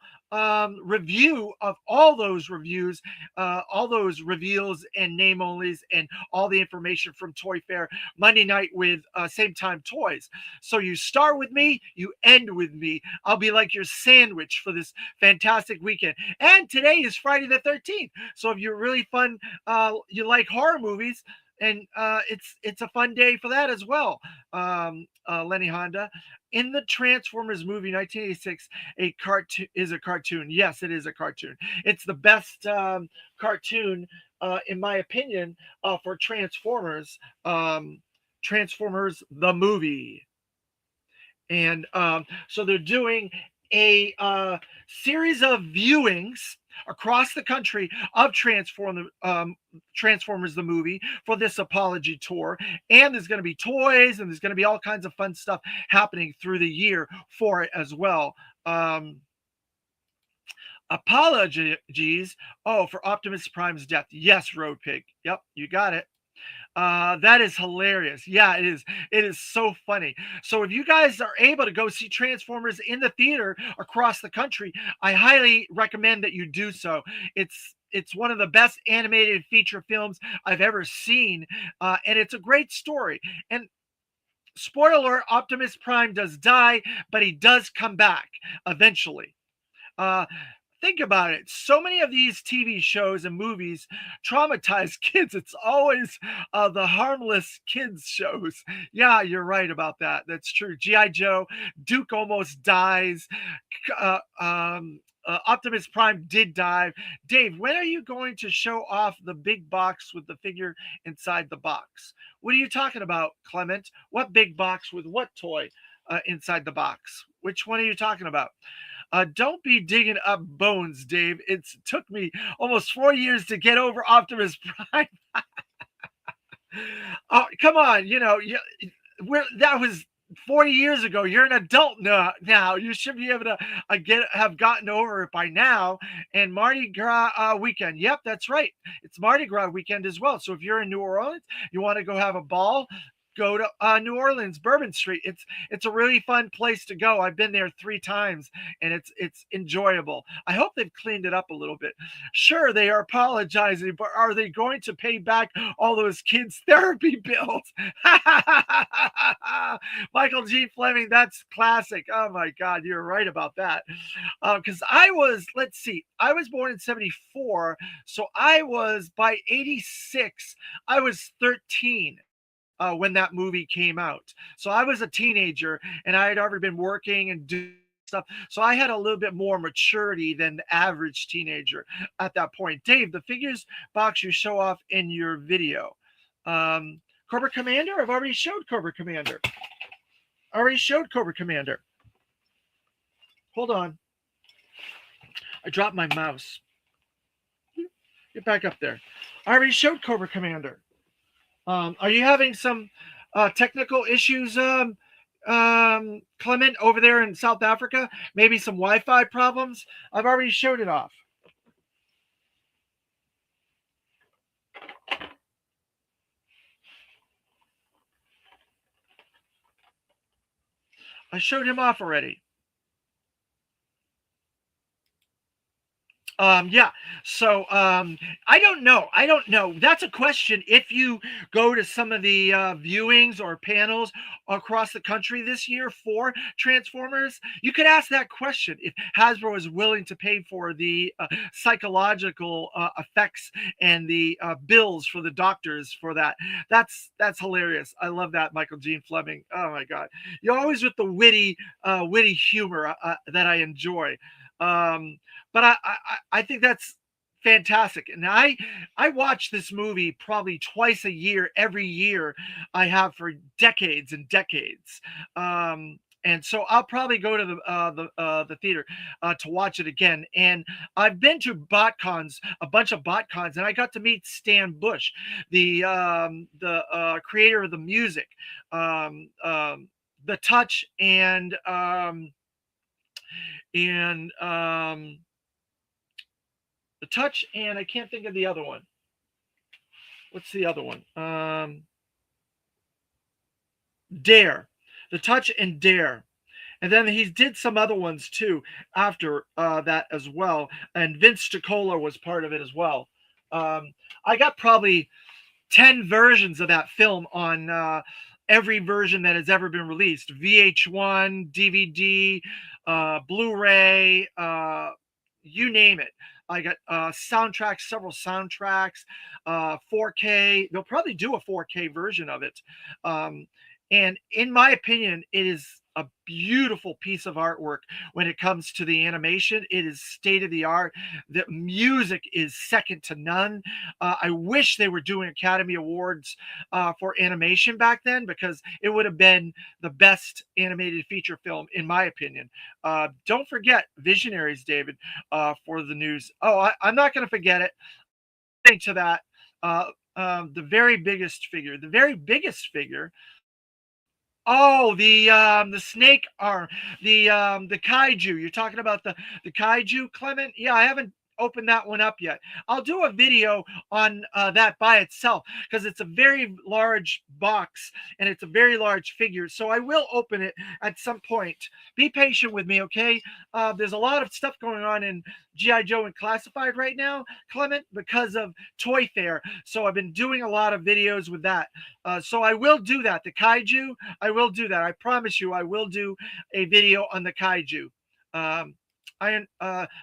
Speaker 3: review of all those reviews, all those reveals and name onlys, and all the information from Toy Fair Monday night with Same Time Toys. So you start with me, you end with me. I'll be like your sandwich for this fantastic weekend. And today is Friday the 13th. So if you're really fun, you like horror movies, and it's a fun day for that as well. Lenny Honda. In the Transformers movie 1986, a cartoon is a cartoon. Yes, it is a cartoon. It's the best cartoon, in my opinion, for Transformers. Transformers the movie. And so they're doing a series of viewings across the country of Transformers the movie for this apology tour, and there's going to be toys, and there's going to be all kinds of fun stuff happening through the year for it as well. Apologies for Optimus Prime's death. Yes, Road Pig. Yep, you got it. That is hilarious. Yeah, it is. It is so funny. So if you guys are able to go see Transformers in the theater across the country, I highly recommend that you do so. It's one of the best animated feature films I've ever seen, and it's a great story. And spoiler, Optimus Prime does die, but he does come back eventually. Think about it. So many of these TV shows and movies traumatize kids. It's always the harmless kids shows. Yeah, you're right about that. That's true. G.I. Joe, Duke almost dies. Optimus Prime did die. Dave, when are you going to show off the big box with the figure inside the box? What are you talking about, Clement? What big box with what toy inside the box? Which one are you talking about? Don't be digging up bones, Dave. It took me almost 4 years to get over Optimus Prime. Oh, come on, that was 40 years ago. You're an adult now. You should be able to have gotten over it by now. And Mardi Gras weekend. Yep, that's right. It's Mardi Gras weekend as well. So if you're in New Orleans, you want to go have a ball, go to New Orleans, Bourbon Street. It's a really fun place to go. I've been there 3 times, and it's enjoyable. I hope they've cleaned it up a little bit. Sure, they are apologizing, but are they going to pay back all those kids' therapy bills? Michael G. Fleming, that's classic. Oh my God, you're right about that. Because let's see, I was born in 74, so I was by 86, I was 13. When that movie came out. So I was a teenager, and I had already been working and doing stuff. So I had a little bit more maturity than the average teenager at that point. Dave, the figures box you show off in your video. Cobra Commander? I've already showed Cobra Commander. Hold on. I dropped my mouse. Get back up there. I already showed Cobra Commander. Are you having some technical issues, Clement, over there in South Africa? Maybe some Wi-Fi problems? I've already showed it off. I showed him off already. Yeah. So I don't know. That's a question. If you go to some of the viewings or panels across the country this year for Transformers, you could ask that question if Hasbro is willing to pay for the psychological effects and the bills for the doctors for that. That's hilarious. I love that, Michael Gene Fleming. Oh my God, you're always with the witty humor that I enjoy. But I think that's fantastic. And I watch this movie probably twice a year, every year. I have for decades and decades. And so I'll probably go to the theater to watch it again. And I've been to BotCons, a bunch of BotCons, and I got to meet Stan Bush, the creator of the music, the Touch, and the Touch, and I can't think of the other one. What's the other one? Dare. The Touch and Dare. And then he did some other ones too after that as well. And Vince Staccola was part of it as well. I got probably 10 versions of that film on every version that has ever been released. VH1, DVD, Blu-ray, you name it. I got soundtracks, several soundtracks, 4K. They'll probably do a 4K version of it. And in my opinion, it is a beautiful piece of artwork when it comes to the animation. It is state of the art. The music is second to none. I wish they were doing Academy Awards for animation back then, because it would have been the best animated feature film, in my opinion. Don't forget Visionaries, David, for the news. Oh, I'm not going to forget it. To that, the very biggest figure. Oh, the snake arm, the kaiju. You're talking about the kaiju, Clement? Yeah, I haven't opened that one up yet. I'll do a video on that by itself, because it's a very large box and it's a very large figure. So I will open it at some point. Be patient with me, okay? There's a lot of stuff going on in G.I. Joe and Classified right now, Clement, because of Toy Fair. So I've been doing a lot of videos with that. So I will do that. The kaiju, I will do that. I promise you, I will do a video on the kaiju.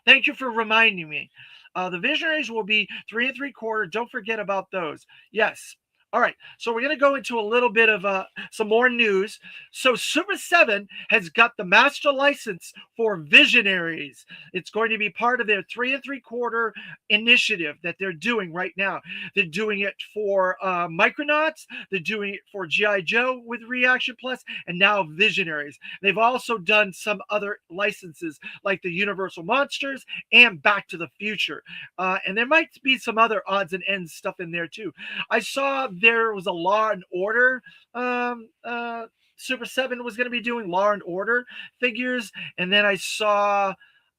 Speaker 3: Thank you for reminding me. The Visionaries will be 3 3/4. Don't forget about those. Yes. All right, so we're going to go into a little bit of some more news. So Super 7 has got the master license for Visionaries. It's going to be part of their 3 3/4 initiative that they're doing right now. They're doing it for Micronauts. They're doing it for G.I. Joe with Reaction Plus, and now Visionaries. They've also done some other licenses like the Universal Monsters and Back to the Future. And there might be some other odds and ends stuff in there too. I saw there was a Law and Order. Super 7 was going to be doing Law and Order figures, and then I saw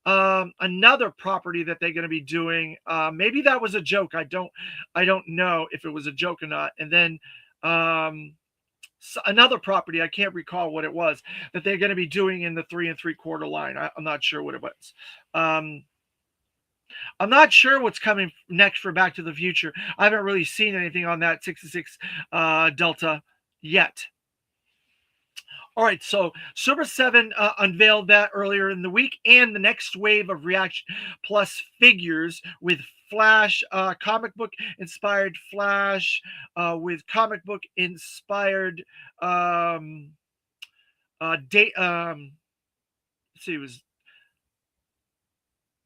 Speaker 3: another property that they're going to be doing. Maybe that was a joke. I don't know if it was a joke or not. And then another property, I can't recall what it was, that they're going to be doing in the 3 3/4 line. I'm not sure what it was. I'm not sure what's coming next for Back to the Future. I haven't really seen anything on that 66 Delta yet. All right, so Super 7 unveiled that earlier in the week, and the next wave of Reaction Plus figures with Flash, comic book inspired Flash, with comic book inspired let's see, it was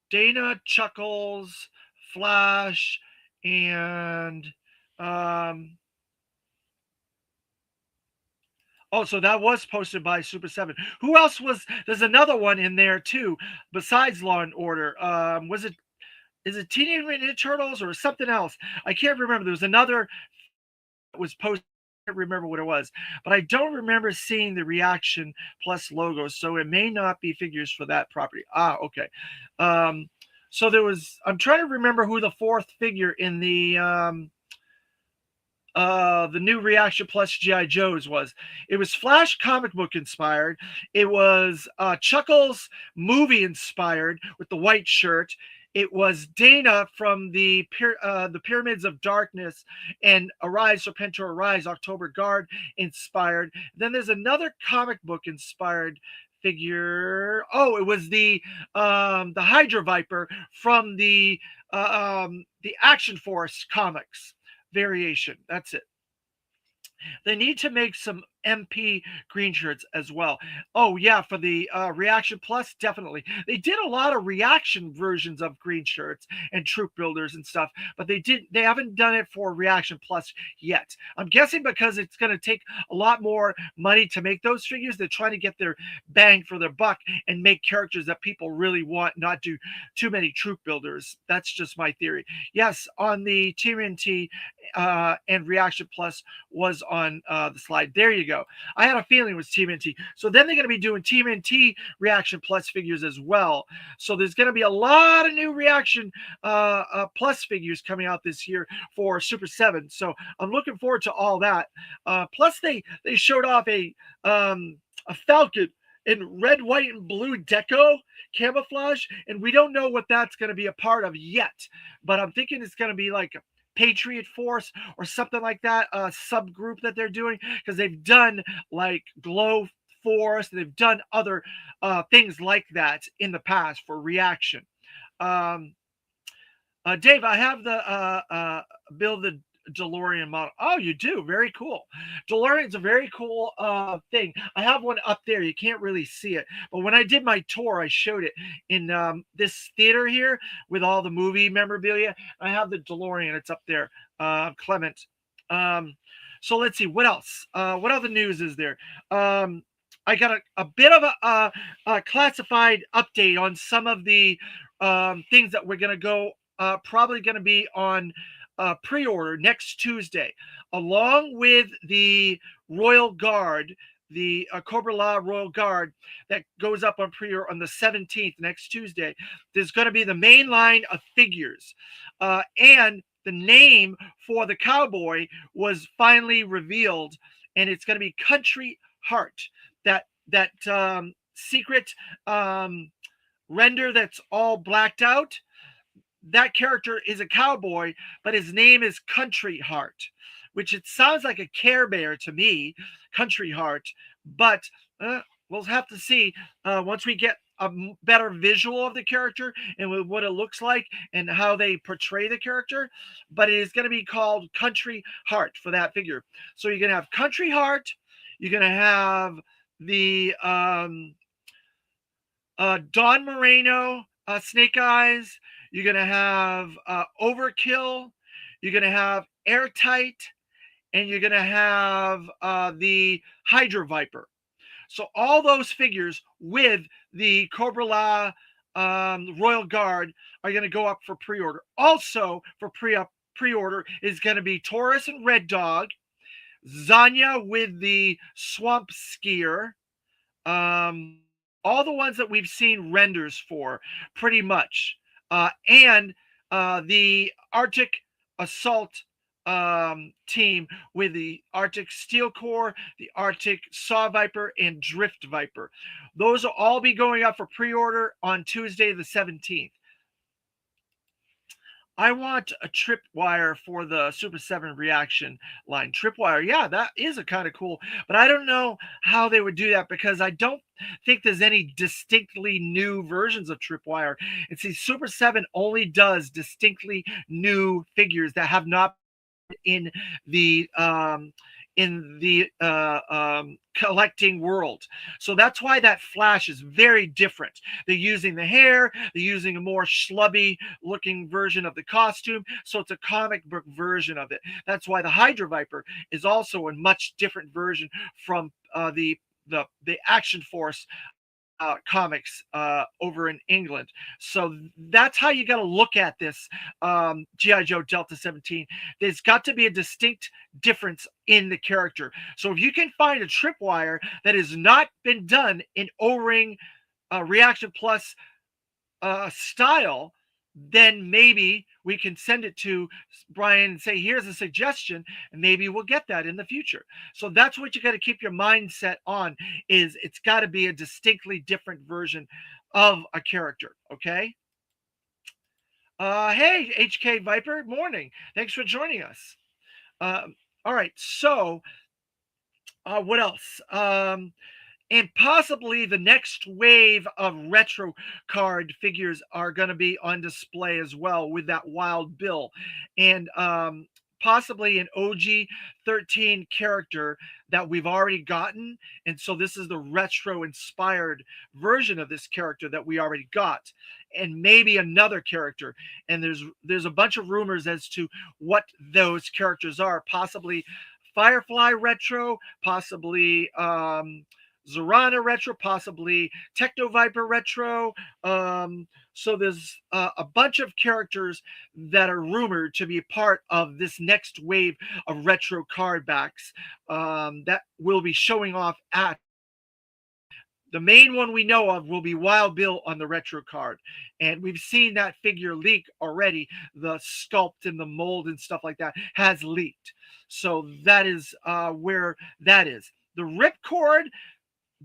Speaker 3: Dana, Chuckles, Flash, and oh, so that was posted by Super 7. Who else was? There's another one in there too, besides Law and Order. Was it? Is it Teenage Mutant Ninja Turtles or something else? I can't remember. There was another that was posted. I can't remember what it was, but I don't remember seeing the Reaction Plus logo, so it may not be figures for that property. Okay. So there was. I'm trying to remember who the fourth figure in the new Reaction Plus G.I. Joes was. It was Flash comic book inspired. It was Chuckles movie inspired with the white shirt. It was Dana from the Pyramids of Darkness and Arise, Serpentor Arise, October Guard inspired. Then there's another comic book inspired figure. Oh, it was the Hydra Viper from the Action Force comics variation. That's it. They need to make some MP green shirts as well. Oh yeah, for the Reaction Plus, definitely. They did a lot of reaction versions of green shirts and troop builders and stuff, but they haven't done it for Reaction Plus yet. I'm guessing because it's going to take a lot more money to make those figures. They're trying to get their bang for their buck and make characters that people really want, not do too many troop builders. That's just my theory. Yes, on the TMNT and Reaction Plus was on the slide. There you go. I had a feeling it was TMNT. So then they're going to be doing TMNT Reaction Plus figures as well. So there's going to be a lot of new Reaction Plus figures coming out this year for Super 7. So I'm looking forward to all that. Plus they showed off a Falcon in red, white, and blue deco camouflage, and we don't know what that's going to be a part of yet. But I'm thinking it's going to be like Patriot Force or something like that, a subgroup that they're doing, because they've done like Glow Force, they've done other things like that in the past for Reaction. Dave, I have the build the DeLorean model. Oh, you do? Very cool. DeLorean's a very cool thing. I have one up there. You can't really see it, but when I did my tour, I showed it in this theater here with all the movie memorabilia. I have the DeLorean. It's up there, Clement. So let's see what else. What other news is there? I got a bit of a classified update on some of the things that we're going to go. Probably going to be on pre-order next Tuesday, along with the Royal Guard, the Cobra Royal Guard that goes up on pre-order on the 17th, next Tuesday. There's going to be the main line of figures, and the name for the cowboy was finally revealed, and it's going to be Country Heart. That secret render that's all blacked out. That character is a cowboy, but his name is Country Heart, which it sounds like a Care Bear to me, Country Heart. But we'll have to see once we get a better visual of the character and what it looks like and how they portray the character, but it is going to be called Country Heart for that figure. So you're going to have Country Heart, you're going to have the Don Moreno Snake Eyes, you're going to have Overkill, you're going to have Airtight, and you're going to have the Hydra Viper. So all those figures with the Cobra La Royal Guard are going to go up for pre-order. Also for pre-order is going to be Taurus and Red Dog, Zanya with the Swamp Skier, all the ones that we've seen renders for pretty much, and the Arctic Assault team with the Arctic Steel Core, the Arctic Saw Viper, and Drift Viper. Those will all be going up for pre-order on Tuesday the 17th. I want a tripwire for the Super 7 reaction line. Tripwire, yeah, that is a kind of cool, but I don't know how they would do that because I don't think there's any distinctly new versions of tripwire. And see, Super 7 only does distinctly new figures that have not in the collecting world. So that's why that Flash is very different. They're using the hair, they're using a more schlubby looking version of the costume, so it's a comic book version of it. That's why the Hydra Viper is also a much different version from the Action Force comics over in England. So that's how you got to look at this G.I. Joe Delta 17. There's got to be a distinct difference in the character. So if you can find a tripwire that has not been done in O-Ring Reaction Plus style, then maybe we can send it to Brian and say, here's a suggestion, and maybe we'll get that in the future. So that's what you got to keep your mindset on, is it's got to be a distinctly different version of a character, okay? Hey, HK Viper, morning. Thanks for joining us. All right, so what else? And possibly the next wave of retro card figures are going to be on display as well with that Wild Bill. And possibly an OG 13 character that we've already gotten. And so this is the retro inspired version of this character that we already got. And maybe another character. And there's a bunch of rumors as to what those characters are. Possibly Firefly Retro, possibly Zorana Retro, possibly Techno Viper Retro. So there's a bunch of characters that are rumored to be part of this next wave of retro card backs that will be showing off at. The main one we know of will be Wild Bill on the retro card. And we've seen that figure leak already. The sculpt and the mold and stuff like that has leaked. So that is where that is. The Ripcord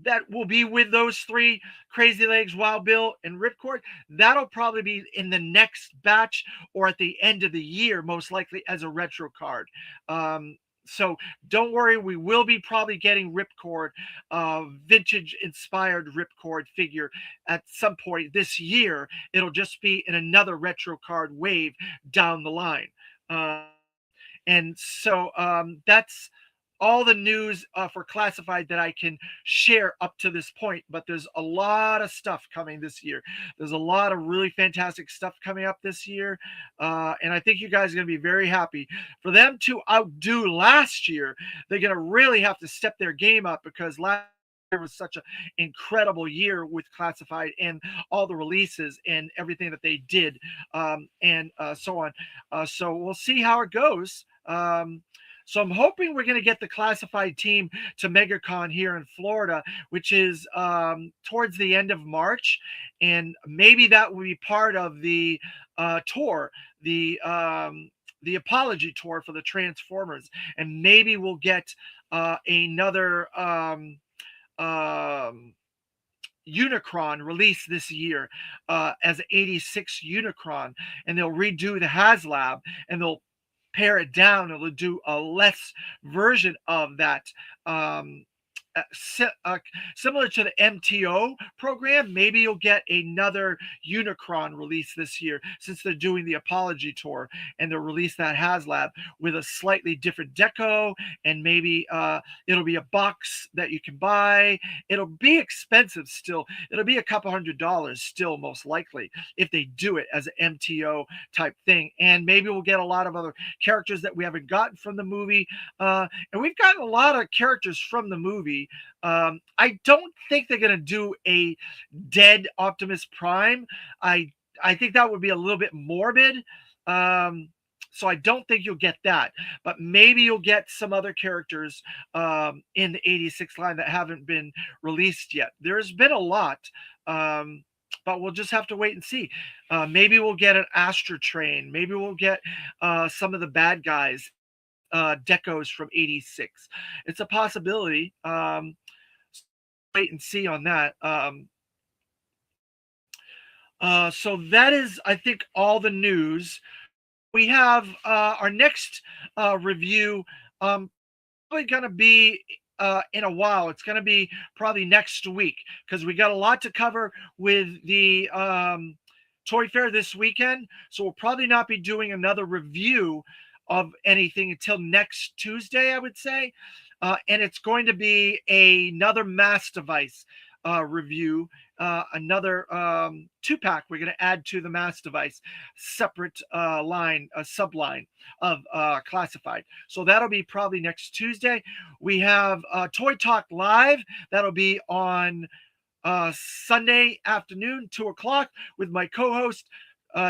Speaker 3: that will be with those three, Crazy Legs, Wild Bill, and Ripcord, that'll probably be in the next batch or at the end of the year, most likely as a retro card. So don't worry, we will be probably getting Ripcord, vintage inspired Ripcord figure at some point this year. It'll just be in another retro card wave down the line. And so that's all the news for classified that I can share up to this point, but there's a lot of stuff coming this year. There's a lot of really fantastic stuff coming up this year, and I think you guys are going to be very happy. For them to outdo last year, they're going to really have to step their game up, because last year was such an incredible year with classified and all the releases and everything that they did, and so on. So we'll see how it goes. So I'm hoping we're going to get the classified team to MegaCon here in Florida, which is towards the end of March. And maybe that will be part of the tour, the apology tour for the Transformers. And maybe we'll get another Unicron release this year as 86 Unicron. And they'll redo the HasLab, and they'll pare it down, and they'll do a less version of that similar to the MTO program. Maybe you'll get another Unicron release this year, since they're doing the Apology Tour, and they'll release that HasLab with a slightly different deco, and maybe it'll be a box that you can buy. It'll be expensive still. It'll be a couple $100 still, most likely, if they do it as an MTO type thing. And maybe we'll get a lot of other characters that we haven't gotten from the movie. And we've gotten a lot of characters from the movie. I don't think they're going to do a dead Optimus Prime. I think that would be a little bit morbid. So I don't think you'll get that. But maybe you'll get some other characters in the 86 line that haven't been released yet. There's been a lot. But we'll just have to wait and see. Maybe we'll get an Astra Train. Maybe we'll get some of the bad guys decos from 86. It's a possibility. Wait and see on that. So that is, I think, all the news. We have our next review probably going to be in a while. It's going to be probably next week, because we got a lot to cover with the Toy Fair this weekend. So we'll probably not be doing another review of anything until next Tuesday, I would say. And it's going to be another mass device review, another 2-pack we're going to add to the mass device, separate line, a subline of classified. So that'll be probably next Tuesday. We have Toy Talk Live. That'll be on Sunday afternoon, 2:00, with my co-host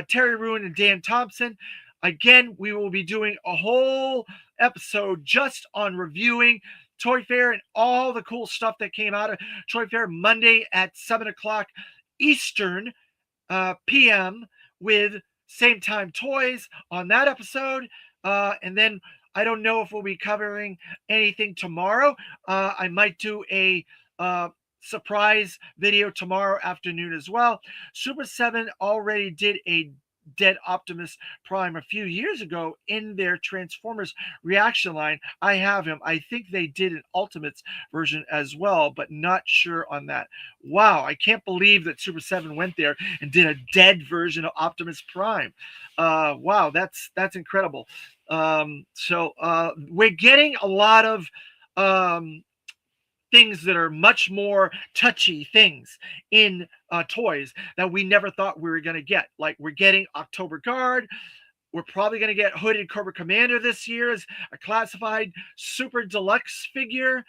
Speaker 3: Terry Ruin and Dan Thompson. Again, we will be doing a whole episode just on reviewing Toy Fair and all the cool stuff that came out of Toy Fair, Monday at 7:00 Eastern PM, with Same Time Toys on that episode. And then I don't know if we'll be covering anything tomorrow. I might do a surprise video tomorrow afternoon as well. Super 7 already did a dead Optimus Prime a few years ago in their Transformers reaction line. I have him. I think they did an Ultimates version as well, but not sure on that. Wow, I can't believe that Super 7 went there and did a dead version of Optimus Prime. Wow, that's incredible. So we're getting a lot of things that are much more touchy things in toys that we never thought we were going to get. Like, we're getting October Guard. We're probably going to get Hooded Cobra Commander this year as a classified super deluxe figure.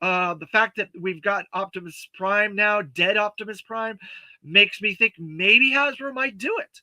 Speaker 3: The fact that we've got Optimus Prime now, dead Optimus Prime, makes me think maybe Hasbro might do it.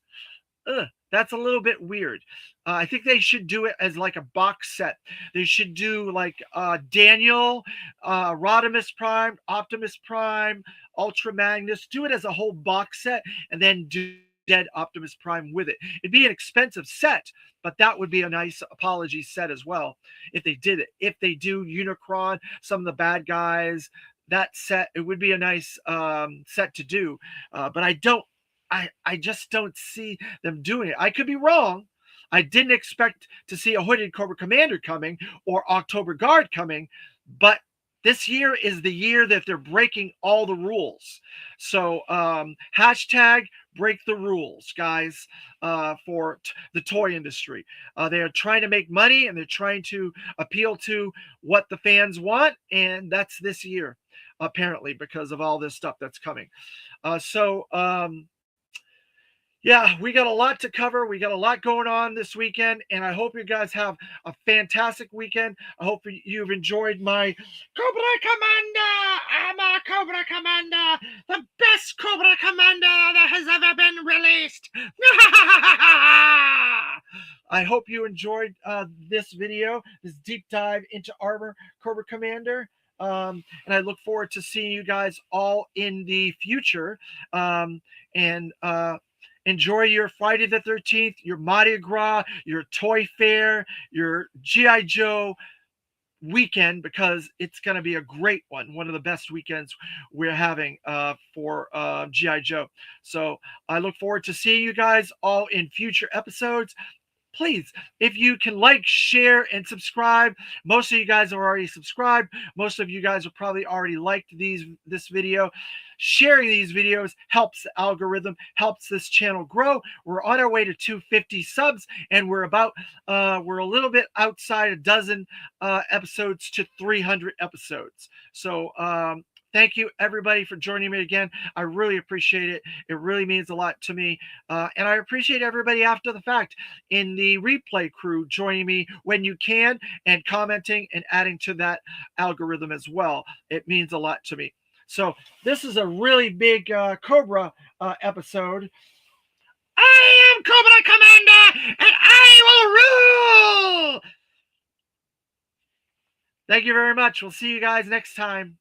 Speaker 3: That's a little bit weird. I think they should do it as like a box set. They should do like Daniel, Rodimus Prime, Optimus Prime, Ultra Magnus. Do it as a whole box set, and then do dead Optimus Prime with it. It'd be an expensive set, but that would be a nice apology set as well if they did it. If they do Unicron, some of the bad guys, that set, it would be a nice set to do. But I just don't see them doing it. I could be wrong. I didn't expect to see a Hooded Cobra Commander coming or October Guard coming, but this year is the year that they're breaking all the rules. So hashtag break the rules, guys, for the toy industry. They are trying to make money, and they're trying to appeal to what the fans want, and that's this year, apparently, because of all this stuff that's coming. Yeah, we got a lot to cover. We got a lot going on this weekend, and I hope you guys have a fantastic weekend. I hope you've enjoyed my Cobra Commander. I'm a Cobra Commander, the best Cobra Commander that has ever been released. I hope you enjoyed this video, this deep dive into Armor Cobra Commander. And I look forward to seeing you guys all in the future. Enjoy your Friday the 13th, your Mardi Gras, your Toy Fair, your G.I. Joe weekend, because it's going to be a great one of the best weekends we're having for G.I. Joe. So I look forward to seeing you guys all in future episodes. please, if you can like, share, and subscribe. Most of you guys are already subscribed. Most of you guys have probably already liked this video. Sharing these videos helps the algorithm, helps this channel grow. We're on our way to 250 subs, and we're a little bit outside a dozen episodes to 300 episodes. So thank you, everybody, for joining me again. I really appreciate it. It really means a lot to me. And I appreciate everybody after the fact in the replay crew joining me when you can and commenting and adding to that algorithm as well. It means a lot to me. So this is a really big Cobra episode. I am Cobra Commander, and I will rule! Thank you very much. We'll see you guys next time.